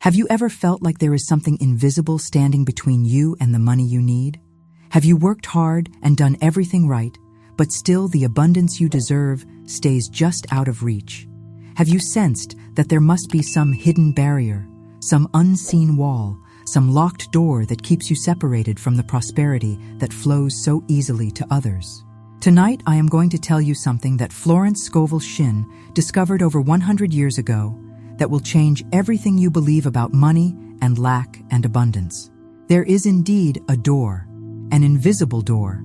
Have you ever felt like there is something invisible standing between you and the money you need? Have you worked hard and done everything right, but still the abundance you deserve stays just out of reach? Have you sensed that there must be some hidden barrier, some unseen wall, some locked door that keeps you separated from the prosperity that flows so easily to others? Tonight, I am going to tell you something that Florence Scovel Shinn discovered over 100 years ago that will change everything you believe about money and lack and abundance. There is indeed a door, an invisible door,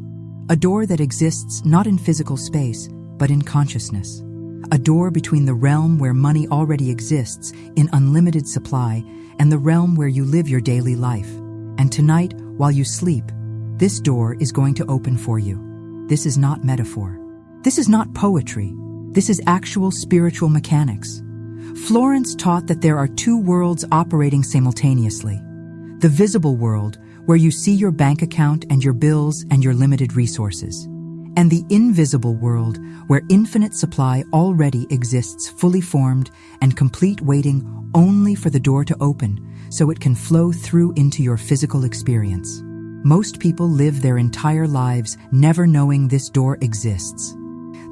a door that exists not in physical space, but in consciousness. A door between the realm where money already exists in unlimited supply and the realm where you live your daily life. And tonight, while you sleep, this door is going to open for you. This is not metaphor. This is not poetry. This is actual spiritual mechanics. Florence taught that there are two worlds operating simultaneously. The visible world, where you see your bank account and your bills and your limited resources. And the invisible world, where infinite supply already exists fully formed and complete, waiting only for the door to open so it can flow through into your physical experience. Most people live their entire lives never knowing this door exists.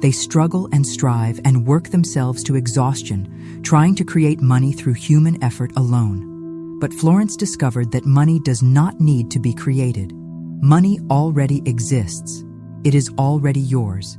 They struggle and strive and work themselves to exhaustion, trying to create money through human effort alone. But Florence discovered that money does not need to be created. Money already exists. It is already yours.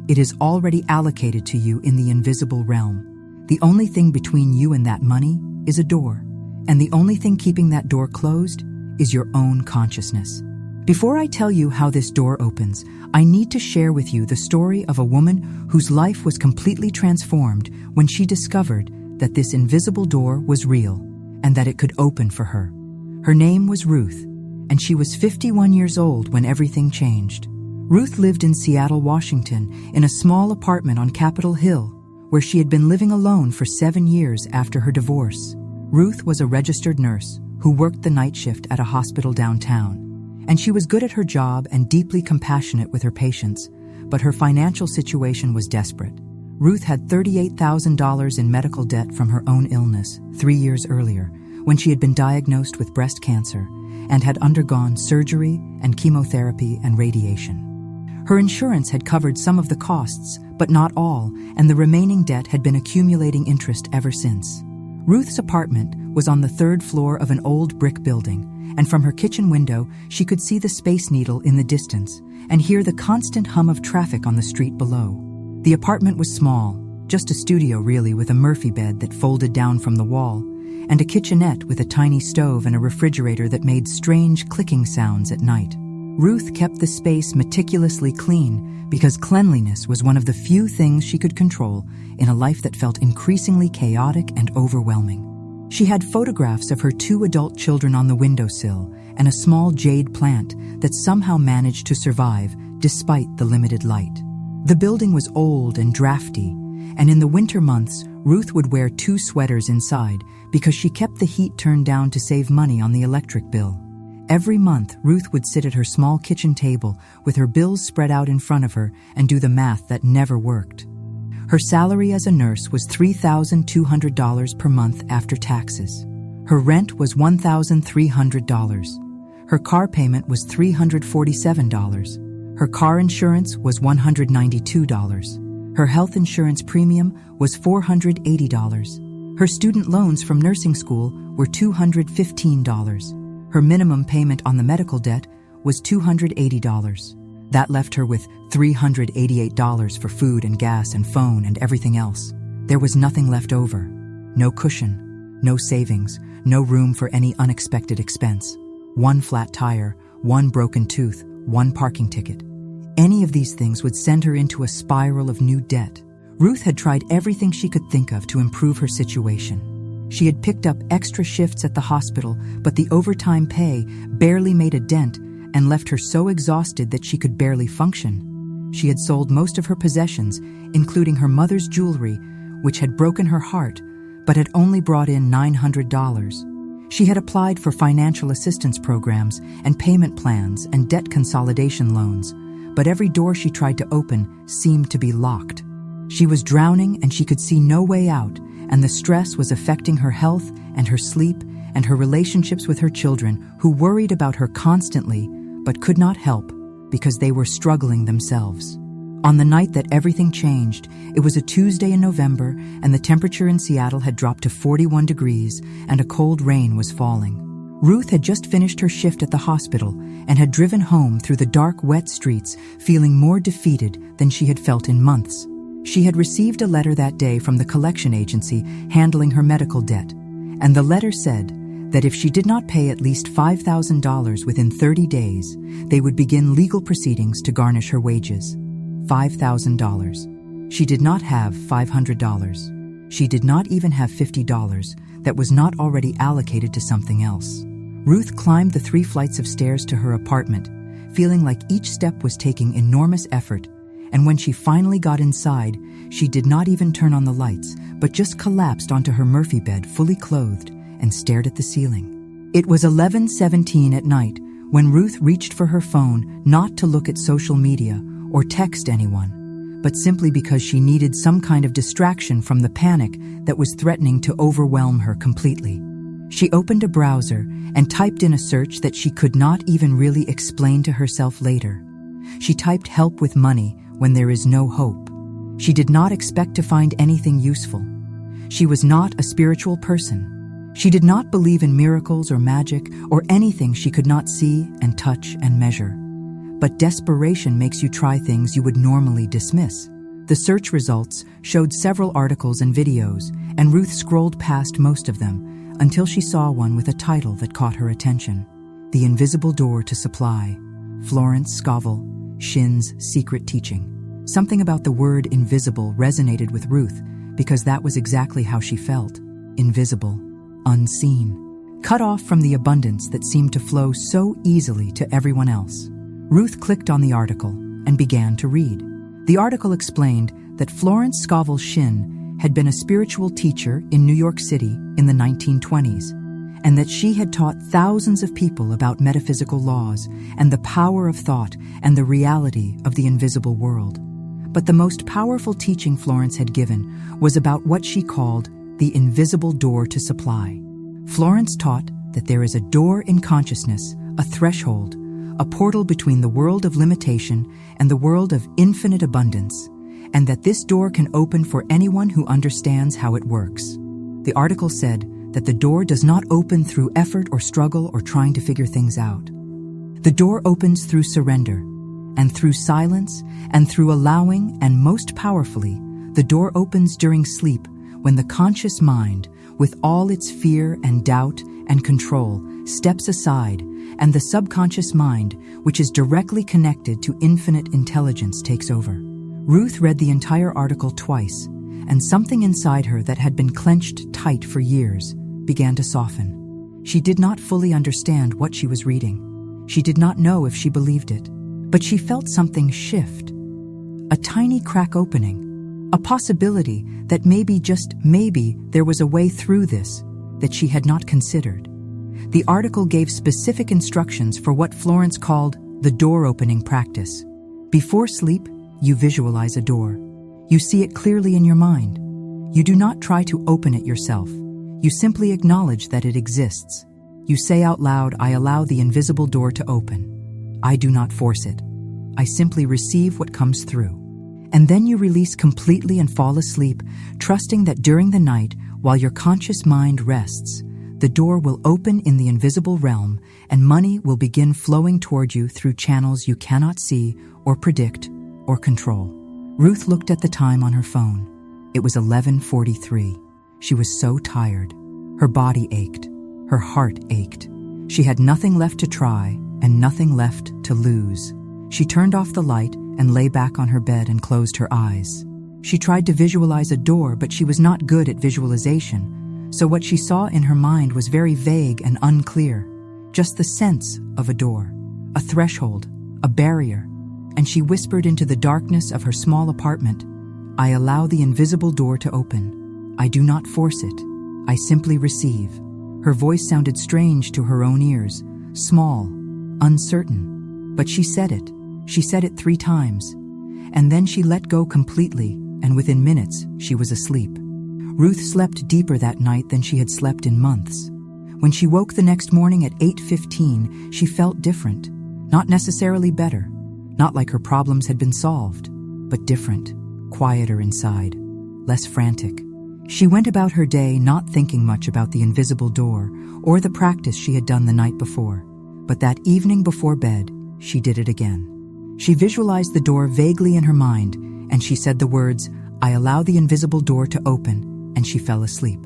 It is already allocated to you in the invisible realm. The only thing between you and that money is a door. And the only thing keeping that door closed is your own consciousness. Before I tell you how this door opens, I need to share with you the story of a woman whose life was completely transformed when she discovered that this invisible door was real and that it could open for her. Her name was Ruth, and she was 51 years old when everything changed. Ruth lived in Seattle, Washington, in a small apartment on Capitol Hill, where she had been living alone for 7 years after her divorce. Ruth was a registered nurse who worked the night shift at a hospital downtown. And she was good at her job and deeply compassionate with her patients, but her financial situation was desperate. Ruth had $38,000 in medical debt from her own illness 3 years earlier, when she had been diagnosed with breast cancer and had undergone surgery and chemotherapy and radiation. Her insurance had covered some of the costs, but not all, and the remaining debt had been accumulating interest ever since. Ruth's apartment was on the 3rd floor of an old brick building, and from her kitchen window, she could see the Space Needle in the distance and hear the constant hum of traffic on the street below. The apartment was small, just a studio really, with a Murphy bed that folded down from the wall, and a kitchenette with a tiny stove and a refrigerator that made strange clicking sounds at night. Ruth kept the space meticulously clean because cleanliness was one of the few things she could control in a life that felt increasingly chaotic and overwhelming. She had photographs of her 2 adult children on the windowsill and a small jade plant that somehow managed to survive despite the limited light. The building was old and drafty, and in the winter months, Ruth would wear 2 sweaters inside because she kept the heat turned down to save money on the electric bill. Every month, Ruth would sit at her small kitchen table with her bills spread out in front of her and do the math that never worked. Her salary as a nurse was $3,200 per month after taxes. Her rent was $1,300. Her car payment was $347. Her car insurance was $192. Her health insurance premium was $480. Her student loans from nursing school were $215. Her minimum payment on the medical debt was $280. That left her with $388 for food and gas and phone and everything else. There was nothing left over. No cushion, no savings, no room for any unexpected expense. 1 flat tire, 1 broken tooth, 1 parking ticket. Any of these things would send her into a spiral of new debt. Ruth had tried everything she could think of to improve her situation. She had picked up extra shifts at the hospital, but the overtime pay barely made a dent and left her so exhausted that she could barely function. She had sold most of her possessions, including her mother's jewelry, which had broken her heart, but had only brought in $900. She had applied for financial assistance programs and payment plans and debt consolidation loans, but every door she tried to open seemed to be locked. She was drowning and she could see no way out, and the stress was affecting her health and her sleep and her relationships with her children, who worried about her constantly but could not help because they were struggling themselves. On the night that everything changed, it was a Tuesday in November, and the temperature in Seattle had dropped to 41 degrees, and a cold rain was falling. Ruth had just finished her shift at the hospital and had driven home through the dark, wet streets, feeling more defeated than she had felt in months. She had received a letter that day from the collection agency handling her medical debt, and the letter said that if she did not pay at least $5,000 within 30 days, they would begin legal proceedings to garnish her wages. $5,000. She did not have $500. She did not even have $50 that was not already allocated to something else. Ruth climbed the 3 flights of stairs to her apartment, feeling like each step was taking enormous effort, and when she finally got inside, she did not even turn on the lights, but just collapsed onto her Murphy bed fully clothed and stared at the ceiling. It was 11:17 at night when Ruth reached for her phone, not to look at social media or text anyone, but simply because she needed some kind of distraction from the panic that was threatening to overwhelm her completely. She opened a browser and typed in a search that she could not even really explain to herself later. She typed "help with money when there is no hope." She did not expect to find anything useful. She was not a spiritual person. She did not believe in miracles or magic or anything she could not see and touch and measure. But desperation makes you try things you would normally dismiss. The search results showed several articles and videos, and Ruth scrolled past most of them until she saw one with a title that caught her attention: The Invisible Door to Supply, Florence Scovel Shinn's Secret Teaching. Something about the word invisible resonated with Ruth because that was exactly how she felt: invisible, unseen, cut off from the abundance that seemed to flow so easily to everyone else. Ruth clicked on the article and began to read. The article explained that Florence Scovel Shinn had been a spiritual teacher in New York City in the 1920s, and that she had taught thousands of people about metaphysical laws and the power of thought and the reality of the invisible world. But the most powerful teaching Florence had given was about what she called the invisible door to supply. Florence taught that there is a door in consciousness, a threshold, a portal between the world of limitation and the world of infinite abundance, and that this door can open for anyone who understands how it works. The article said that the door does not open through effort or struggle or trying to figure things out. The door opens through surrender, and through silence, and through allowing, and most powerfully, the door opens during sleep, when the conscious mind, with all its fear and doubt and control, steps aside, and the subconscious mind, which is directly connected to infinite intelligence, takes over. Ruth read the entire article twice, and something inside her that had been clenched tight for years began to soften. She did not fully understand what she was reading. She did not know if she believed it, but she felt something shift. A tiny crack opening, a possibility that maybe, just maybe, there was a way through this that she had not considered. The article gave specific instructions for what Florence called the door-opening practice. Before sleep, you visualize a door. You see it clearly in your mind. You do not try to open it yourself. You simply acknowledge that it exists. You say out loud, "I allow the invisible door to open. I do not force it. I simply receive what comes through." And then you release completely and fall asleep, trusting that during the night, while your conscious mind rests, the door will open in the invisible realm, and money will begin flowing toward you through channels you cannot see or predict or control. Ruth looked at the time on her phone. It was 11:43. She was so tired. Her body ached. Her heart ached. She had nothing left to try and nothing left to lose. She turned off the light and lay back on her bed and closed her eyes. She tried to visualize a door, but she was not good at visualization. So what she saw in her mind was very vague and unclear, just the sense of a door, a threshold, a barrier, and she whispered into the darkness of her small apartment, "I allow the invisible door to open. I do not force it. I simply receive." Her voice sounded strange to her own ears, small, uncertain, but she said it. She said it 3 times, and then she let go completely, and within minutes, she was asleep. Ruth slept deeper that night than she had slept in months. When she woke the next morning at 8:15, she felt different. Not necessarily better, not like her problems had been solved, but different, quieter inside, less frantic. She went about her day not thinking much about the invisible door or the practice she had done the night before. But that evening before bed, she did it again. She visualized the door vaguely in her mind, and she said the words, "I allow the invisible door to open," and she fell asleep.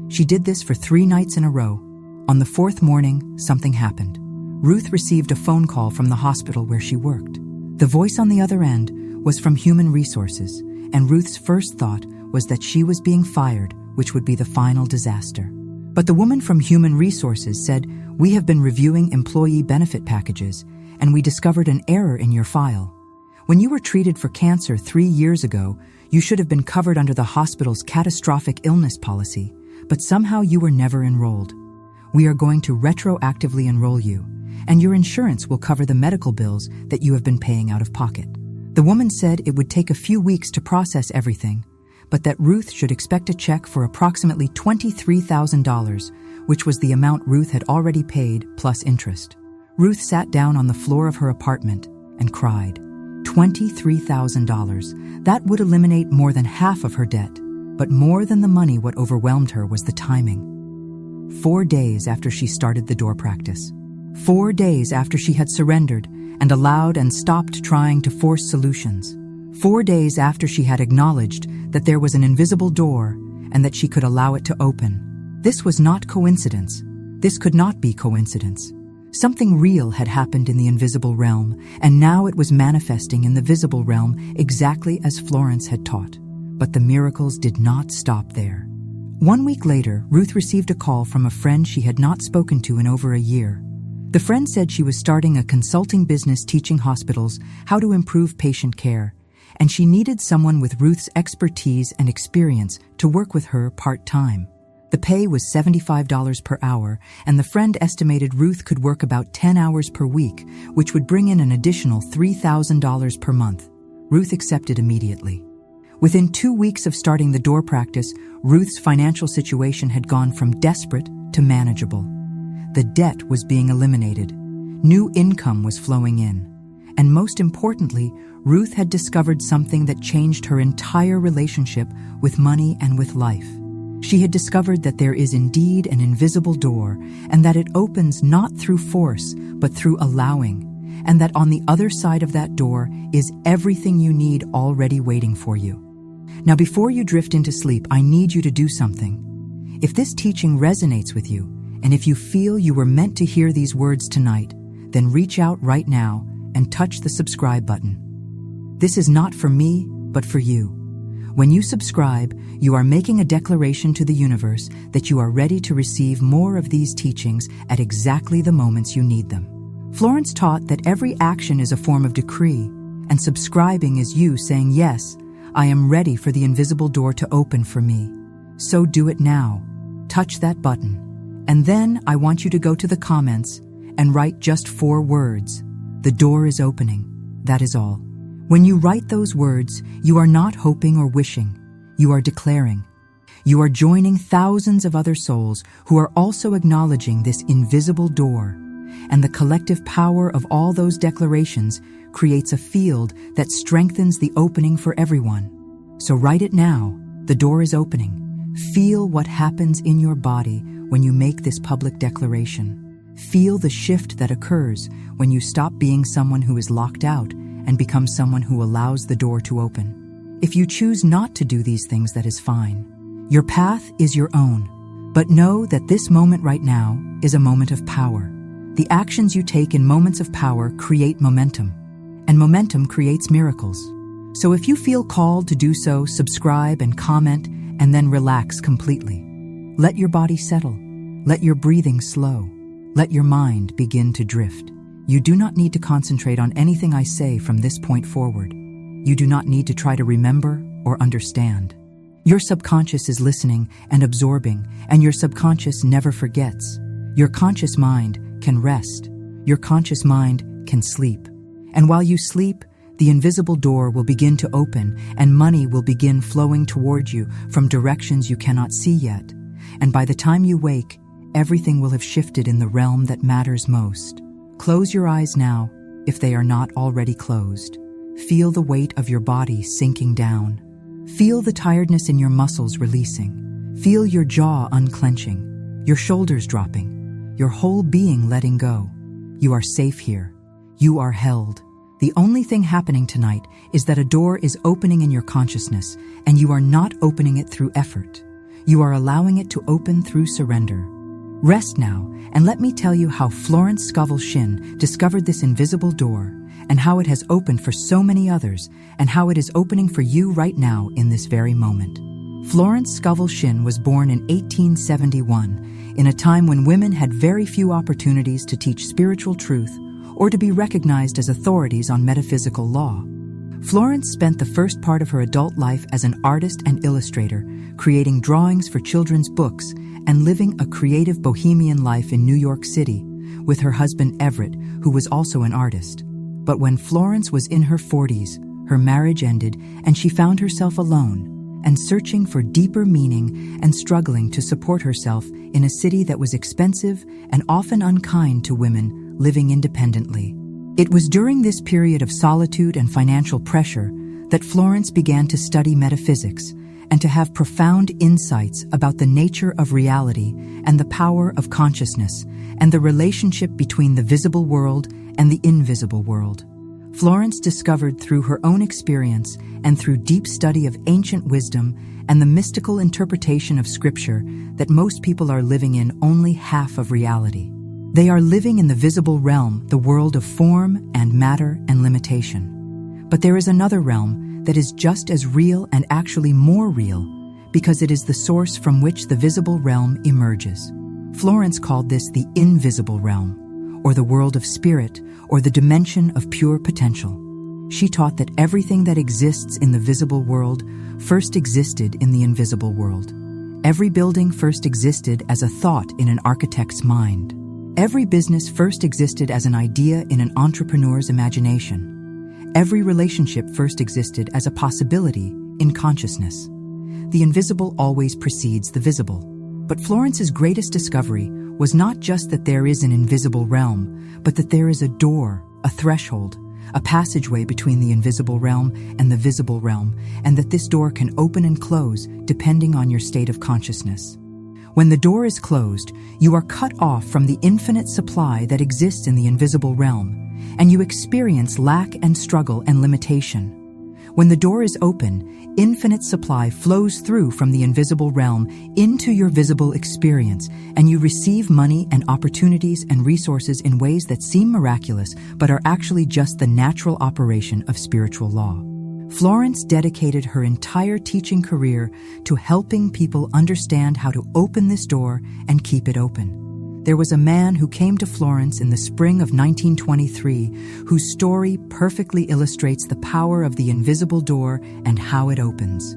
She did this for 3 nights in a row. On the 4th morning, something happened. Ruth received a phone call from the hospital where she worked. The voice on the other end was from Human Resources, and Ruth's first thought was that she was being fired, which would be the final disaster. But the woman from Human Resources said, "We have been reviewing employee benefit packages, and we discovered an error in your file. When you were treated for cancer 3 years ago, you should have been covered under the hospital's catastrophic illness policy, but somehow you were never enrolled. We are going to retroactively enroll you, and your insurance will cover the medical bills that you have been paying out of pocket." The woman said it would take a few weeks to process everything, but that Ruth should expect a check for approximately $23,000, which was the amount Ruth had already paid plus interest. Ruth sat down on the floor of her apartment and cried. $23,000. That would eliminate more than half of her debt, but more than the money, what overwhelmed her was the timing. 4 days after she started the door practice. 4 days after she had surrendered and allowed and stopped trying to force solutions. 4 days after she had acknowledged that there was an invisible door and that she could allow it to open. This was not coincidence. This could not be coincidence. Something real had happened in the invisible realm, and now it was manifesting in the visible realm exactly as Florence had taught. But the miracles did not stop there. 1 week later, Ruth received a call from a friend she had not spoken to in over a year. The friend said she was starting a consulting business teaching hospitals how to improve patient care, and she needed someone with Ruth's expertise and experience to work with her part-time. The pay was $75 per hour, and the friend estimated Ruth could work about 10 hours per week, which would bring in an additional $3,000 per month. Ruth accepted immediately. Within 2 weeks of starting the door practice, Ruth's financial situation had gone from desperate to manageable. The debt was being eliminated. New income was flowing in. And most importantly, Ruth had discovered something that changed her entire relationship with money and with life. She had discovered that there is indeed an invisible door, and that it opens not through force, but through allowing, and that on the other side of that door is everything you need already waiting for you. Now, before you drift into sleep, I need you to do something. If this teaching resonates with you, and if you feel you were meant to hear these words tonight, then reach out right now and touch the subscribe button. This is not for me, but for you. When you subscribe, you are making a declaration to the universe that you are ready to receive more of these teachings at exactly the moments you need them. Florence taught that every action is a form of decree, and subscribing is you saying, "Yes, I am ready for the invisible door to open for me." So do it now. Touch that button. And then I want you to go to the comments and write just 4 words. The door is opening. That is all. When you write those words, you are not hoping or wishing. You are declaring. You are joining thousands of other souls who are also acknowledging this invisible door. And the collective power of all those declarations creates a field that strengthens the opening for everyone. So write it now. The door is opening. Feel what happens in your body when you make this public declaration. Feel the shift that occurs when you stop being someone who is locked out and become someone who allows the door to open. If you choose not to do these things, that is fine. Your path is your own. But know that this moment right now is a moment of power. The actions you take in moments of power create momentum, and momentum creates miracles. So if you feel called to do so, subscribe and comment, and then relax completely. Let your body settle. Let your breathing slow. Let your mind begin to drift. You do not need to concentrate on anything I say from this point forward. You do not need to try to remember or understand. Your subconscious is listening and absorbing, and your subconscious never forgets. Your conscious mind can rest. Your conscious mind can sleep. And while you sleep, the invisible door will begin to open and money will begin flowing toward you from directions you cannot see yet. And by the time you wake, everything will have shifted in the realm that matters most. Close your eyes now, if they are not already closed. Feel the weight of your body sinking down. Feel the tiredness in your muscles releasing. Feel your jaw unclenching, your shoulders dropping, your whole being letting go. You are safe here. You are held. The only thing happening tonight is that a door is opening in your consciousness, and you are not opening it through effort. You are allowing it to open through surrender. Rest now, and let me tell you how Florence Scovel Shinn discovered this invisible door, and how it has opened for so many others, and how it is opening for you right now in this very moment. Florence Scovel Shinn was born in 1871, in a time when women had very few opportunities to teach spiritual truth or to be recognized as authorities on metaphysical law. Florence spent the first part of her adult life as an artist and illustrator, creating drawings for children's books and living a creative bohemian life in New York City with her husband Everett, who was also an artist. But when Florence was in her 40s, her marriage ended and she found herself alone and searching for deeper meaning and struggling to support herself in a city that was expensive and often unkind to women living independently. It was during this period of solitude and financial pressure that Florence began to study metaphysics and to have profound insights about the nature of reality and the power of consciousness and the relationship between the visible world and the invisible world. Florence discovered through her own experience and through deep study of ancient wisdom and the mystical interpretation of scripture that most people are living in only half of reality. They are living in the visible realm, the world of form and matter and limitation. But there is another realm that is just as real and actually more real because it is the source from which the visible realm emerges. Florence called this the invisible realm, or the world of spirit, or the dimension of pure potential. She taught that everything that exists in the visible world first existed in the invisible world. Every building first existed as a thought in an architect's mind. Every business first existed as an idea in an entrepreneur's imagination. Every relationship first existed as a possibility in consciousness. The invisible always precedes the visible. But Florence's greatest discovery was not just that there is an invisible realm, but that there is a door, a threshold, a passageway between the invisible realm and the visible realm, and that this door can open and close depending on your state of consciousness. When the door is closed, you are cut off from the infinite supply that exists in the invisible realm, and you experience lack and struggle and limitation. When the door is open, infinite supply flows through from the invisible realm into your visible experience, and you receive money and opportunities and resources in ways that seem miraculous but are actually just the natural operation of spiritual law. Florence dedicated her entire teaching career to helping people understand how to open this door and keep it open. There was a man who came to Florence in the spring of 1923 whose story perfectly illustrates the power of the invisible door and how it opens.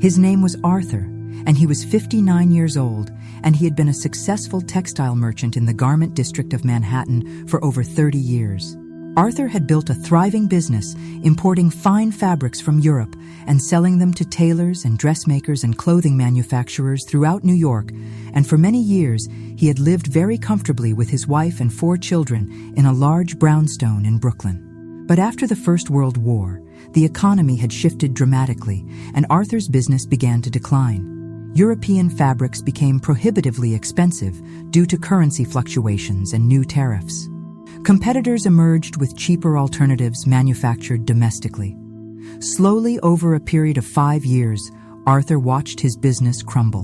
His name was Arthur, and he was 59 years old, and he had been a successful textile merchant in the garment district of Manhattan for over 30 years. Arthur had built a thriving business, importing fine fabrics from Europe and selling them to tailors and dressmakers and clothing manufacturers throughout New York, and for many years he had lived very comfortably with his wife and 4 children in a large brownstone in Brooklyn. But after the First World War, the economy had shifted dramatically, and Arthur's business began to decline. European fabrics became prohibitively expensive due to currency fluctuations and new tariffs. Competitors emerged with cheaper alternatives manufactured domestically. Slowly, over a period of 5 years, Arthur watched his business crumble.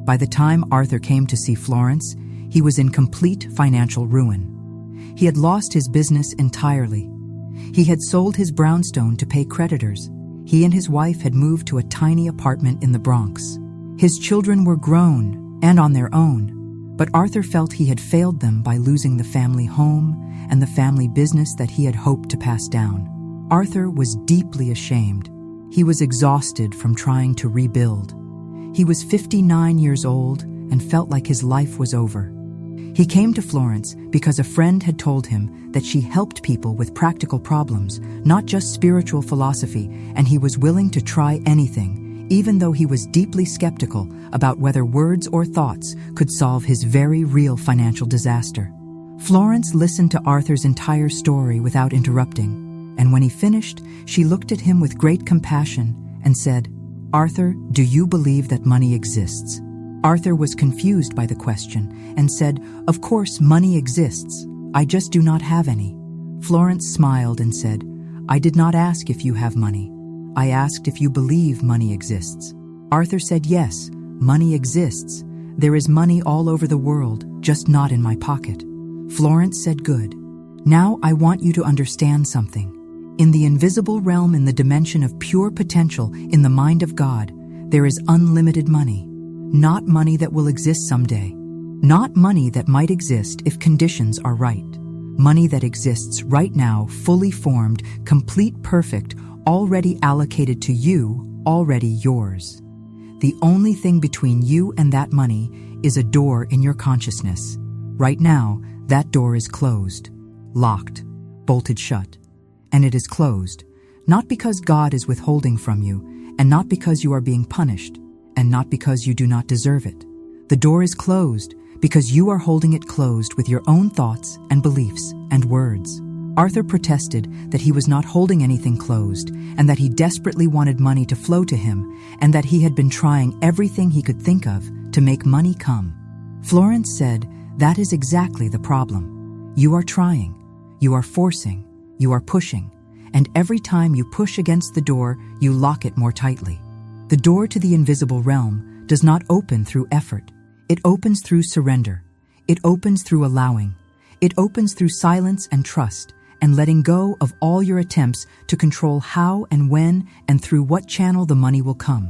By the time Arthur came to see Florence, he was in complete financial ruin. He had lost his business entirely. He had sold his brownstone to pay creditors. He and his wife had moved to a tiny apartment in the Bronx. His children were grown and on their own, but Arthur felt he had failed them by losing the family home and the family business that he had hoped to pass down. Arthur was deeply ashamed. He was exhausted from trying to rebuild. He was 59 years old and felt like his life was over. He came to Florence because a friend had told him that she helped people with practical problems, not just spiritual philosophy, and he was willing to try anything, even though he was deeply skeptical about whether words or thoughts could solve his very real financial disaster. Florence listened to Arthur's entire story without interrupting, and when he finished, she looked at him with great compassion and said, "Arthur, do you believe that money exists?" Arthur was confused by the question and said, "Of course money exists. I just do not have any." Florence smiled and said, "I did not ask if you have money. I asked if you believe money exists." Arthur said, "Yes, money exists. There is money all over the world, just not in my pocket." Florence said, "Good. Now I want you to understand something. In the invisible realm, in the dimension of pure potential, in the mind of God, there is unlimited money. Not money that will exist someday. Not money that might exist if conditions are right. Money that exists right now, fully formed, complete, perfect, already allocated to you, already yours. The only thing between you and that money is a door in your consciousness. Right now, that door is closed, locked, bolted shut. And it is closed, not because God is withholding from you, and not because you are being punished, and not because you do not deserve it. The door is closed because you are holding it closed with your own thoughts and beliefs and words. Arthur protested that he was not holding anything closed, and that he desperately wanted money to flow to him, and that he had been trying everything he could think of to make money come. Florence said, "That is exactly the problem. You are trying, you are forcing, you are pushing, and every time you push against the door, you lock it more tightly. The door to the invisible realm does not open through effort. It opens through surrender. It opens through allowing. It opens through silence and trust, and letting go of all your attempts to control how and when and through what channel the money will come."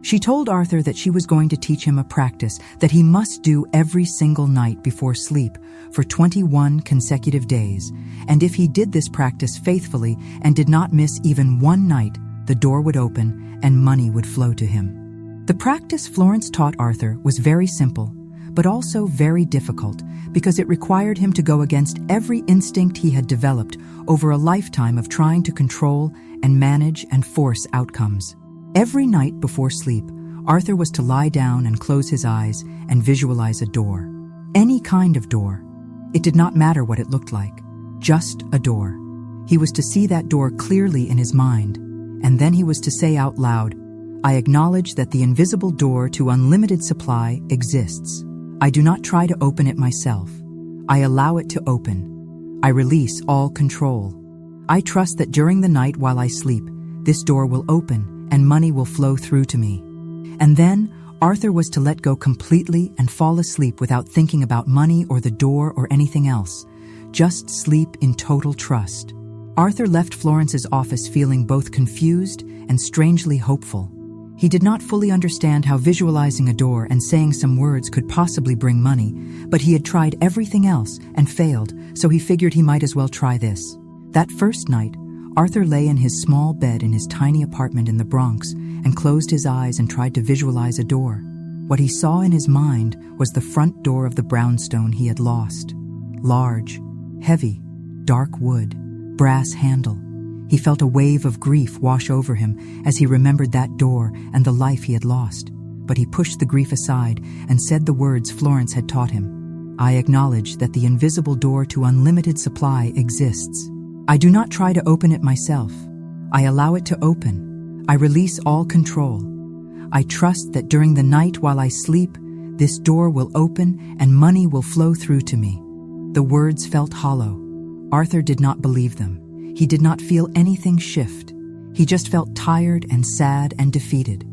She told Arthur that she was going to teach him a practice that he must do every single night before sleep for 21 consecutive days, and if he did this practice faithfully and did not miss even one night, the door would open and money would flow to him. The practice Florence taught Arthur was very simple, but also very difficult because it required him to go against every instinct he had developed over a lifetime of trying to control and manage and force outcomes. Every night before sleep, Arthur was to lie down and close his eyes and visualize a door. Any kind of door. It did not matter what it looked like. Just a door. He was to see that door clearly in his mind, and then he was to say out loud, "I acknowledge that the invisible door to unlimited supply exists. I do not try to open it myself. I allow it to open. I release all control. I trust that during the night while I sleep, this door will open and money will flow through to me." And then Arthur was to let go completely and fall asleep without thinking about money or the door or anything else. Just sleep in total trust. Arthur left Florence's office feeling both confused and strangely hopeful. He did not fully understand how visualizing a door and saying some words could possibly bring money, but he had tried everything else and failed, so he figured he might as well try this. That first night, Arthur lay in his small bed in his tiny apartment in the Bronx and closed his eyes and tried to visualize a door. What he saw in his mind was the front door of the brownstone he had lost. Large, heavy, dark wood, brass handle. He felt a wave of grief wash over him as he remembered that door and the life he had lost. But he pushed the grief aside and said the words Florence had taught him. "I acknowledge that the invisible door to unlimited supply exists. I do not try to open it myself. I allow it to open. I release all control. I trust that during the night while I sleep, this door will open and money will flow through to me." The words felt hollow. Arthur did not believe them. He did not feel anything shift. He just felt tired and sad and defeated.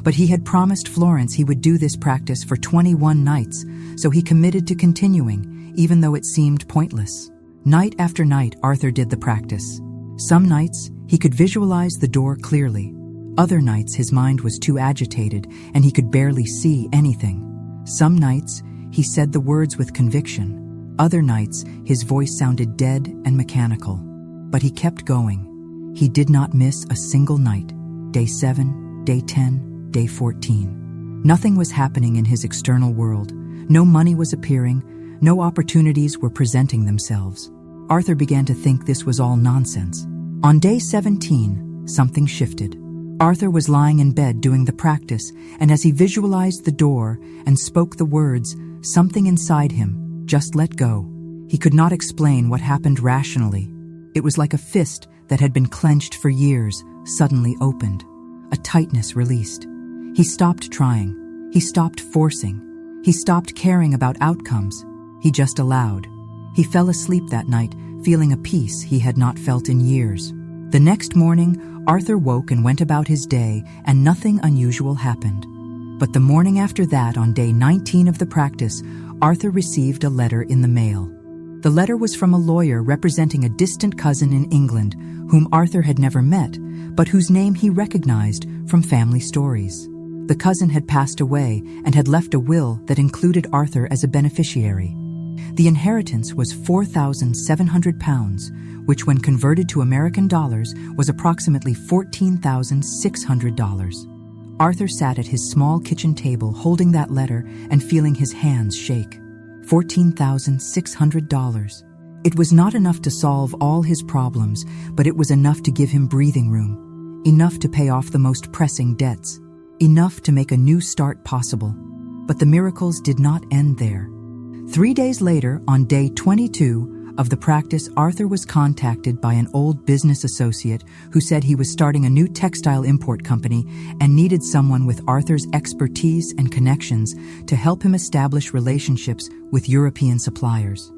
But he had promised Florence he would do this practice for 21 nights, so he committed to continuing, even though it seemed pointless. Night after night, Arthur did the practice. Some nights, he could visualize the door clearly. Other nights, his mind was too agitated and he could barely see anything. Some nights, he said the words with conviction. Other nights, his voice sounded dead and mechanical. But he kept going. He did not miss a single night. Day 7, day 10, day 14. Nothing was happening in his external world. No money was appearing. No opportunities were presenting themselves. Arthur began to think this was all nonsense. On day 17, something shifted. Arthur was lying in bed doing the practice, and as he visualized the door and spoke the words, something inside him just let go. He could not explain what happened rationally. It was like a fist that had been clenched for years suddenly opened. A tightness released. He stopped trying. He stopped forcing. He stopped caring about outcomes. He just allowed. He fell asleep that night, feeling a peace he had not felt in years. The next morning, Arthur woke and went about his day, and nothing unusual happened. But the morning after that, on day 19 of the practice, Arthur received a letter in the mail. The letter was from a lawyer representing a distant cousin in England, whom Arthur had never met, but whose name he recognized from family stories. The cousin had passed away and had left a will that included Arthur as a beneficiary. The inheritance was £4,700, which when converted to American dollars was approximately $14,600. Arthur sat at his small kitchen table holding that letter and feeling his hands shake. $14,600. It was not enough to solve all his problems, but it was enough to give him breathing room, enough to pay off the most pressing debts, enough to make a new start possible. But the miracles did not end there. 3 days later, on day 22 of the practice, Arthur was contacted by an old business associate who said he was starting a new textile import company and needed someone with Arthur's expertise and connections to help him establish relationships with European suppliers.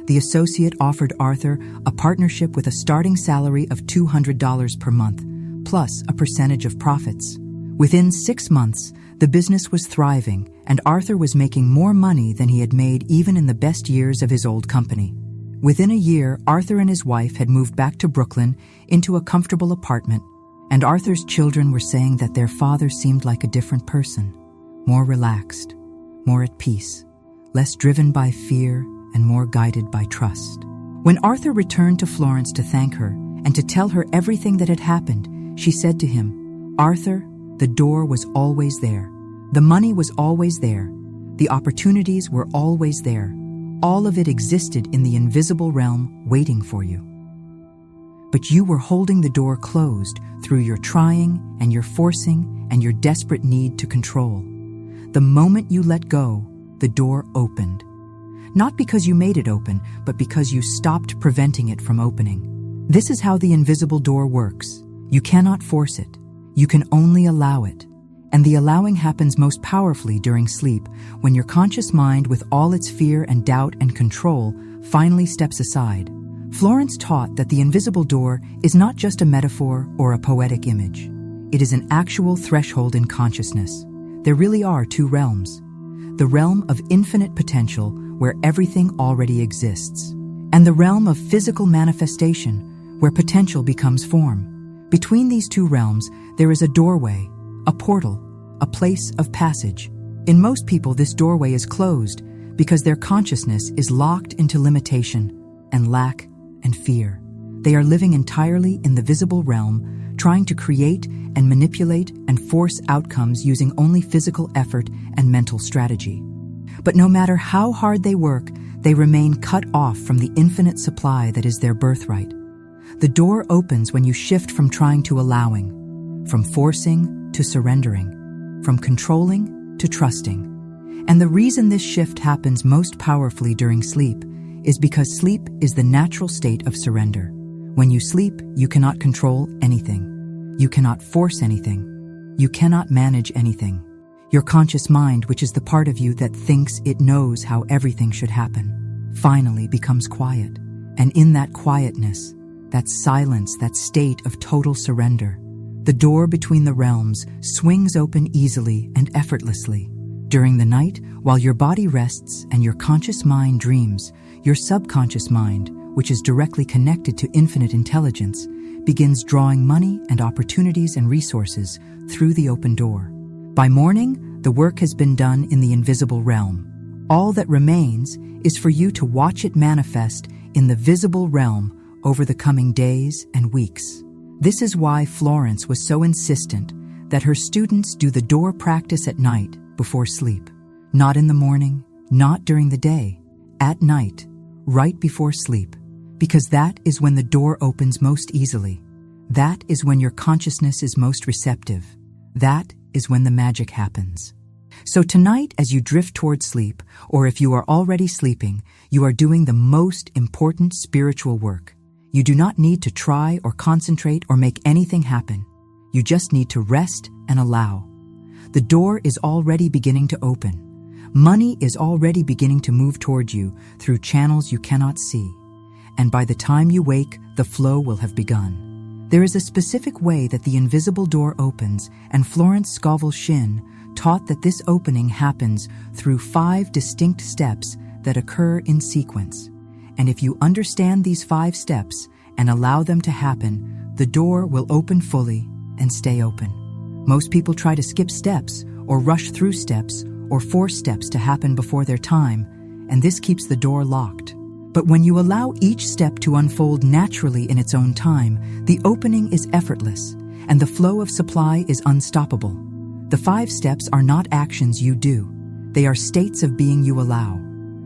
The associate offered Arthur a partnership with a starting salary of $200 per month, plus a percentage of profits. Within 6 months, the business was thriving, and Arthur was making more money than he had made even in the best years of his old company. Within a year, Arthur and his wife had moved back to Brooklyn into a comfortable apartment, and Arthur's children were saying that their father seemed like a different person, more relaxed, more at peace, less driven by fear and more guided by trust. When Arthur returned to Florence to thank her and to tell her everything that had happened, she said to him, "Arthur, the door was always there. The money was always there. The opportunities were always there. All of it existed in the invisible realm waiting for you. But you were holding the door closed through your trying and your forcing and your desperate need to control. The moment you let go, the door opened. Not because you made it open, but because you stopped preventing it from opening. This is how the invisible door works. You cannot force it. You can only allow it. And the allowing happens most powerfully during sleep, when your conscious mind, with all its fear and doubt and control, finally steps aside. Florence taught that the invisible door is not just a metaphor or a poetic image. It is an actual threshold in consciousness. There really are two realms. The realm of infinite potential, where everything already exists, and the realm of physical manifestation, where potential becomes form. Between these two realms, there is a doorway, a portal, a place of passage. In most people, this doorway is closed because their consciousness is locked into limitation and lack and fear. They are living entirely in the visible realm, trying to create and manipulate and force outcomes using only physical effort and mental strategy. But no matter how hard they work, they remain cut off from the infinite supply that is their birthright. The door opens when you shift from trying to allowing, from forcing to surrendering, from controlling to trusting. And the reason this shift happens most powerfully during sleep is because sleep is the natural state of surrender. When you sleep, you cannot control anything. You cannot force anything. You cannot manage anything. Your conscious mind, which is the part of you that thinks it knows how everything should happen, finally becomes quiet. And in that quietness, that silence, that state of total surrender, the door between the realms swings open easily and effortlessly. During the night, while your body rests and your conscious mind dreams, your subconscious mind, which is directly connected to infinite intelligence, begins drawing money and opportunities and resources through the open door. By morning, the work has been done in the invisible realm. All that remains is for you to watch it manifest in the visible realm over the coming days and weeks. This is why Florence was so insistent that her students do the door practice at night before sleep. Not in the morning, not during the day, at night, right before sleep, because that is when the door opens most easily. That is when your consciousness is most receptive. That is when the magic happens. So tonight, as you drift towards sleep, or if you are already sleeping, you are doing the most important spiritual work. You do not need to try or concentrate or make anything happen. You just need to rest and allow. The door is already beginning to open. Money is already beginning to move toward you through channels you cannot see. And by the time you wake, the flow will have begun. There is a specific way that the invisible door opens, and Florence Scovel Shinn taught that this opening happens through 5 distinct steps that occur in sequence. And if you understand these 5 steps and allow them to happen, the door will open fully and stay open. Most people try to skip steps or rush through steps or force steps to happen before their time, and this keeps the door locked. But when you allow each step to unfold naturally in its own time, the opening is effortless, and the flow of supply is unstoppable. The 5 steps are not actions you do. They are states of being you allow.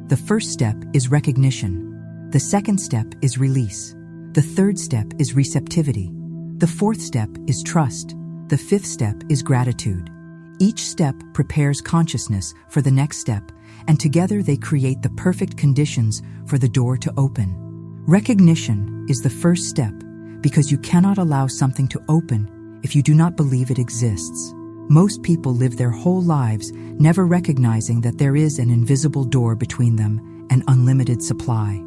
The first step is recognition. The second step is release. The third step is receptivity. The fourth step is trust. The fifth step is gratitude. Each step prepares consciousness for the next step, and together they create the perfect conditions for the door to open. Recognition is the first step, because you cannot allow something to open if you do not believe it exists. Most people live their whole lives never recognizing that there is an invisible door between them and unlimited supply.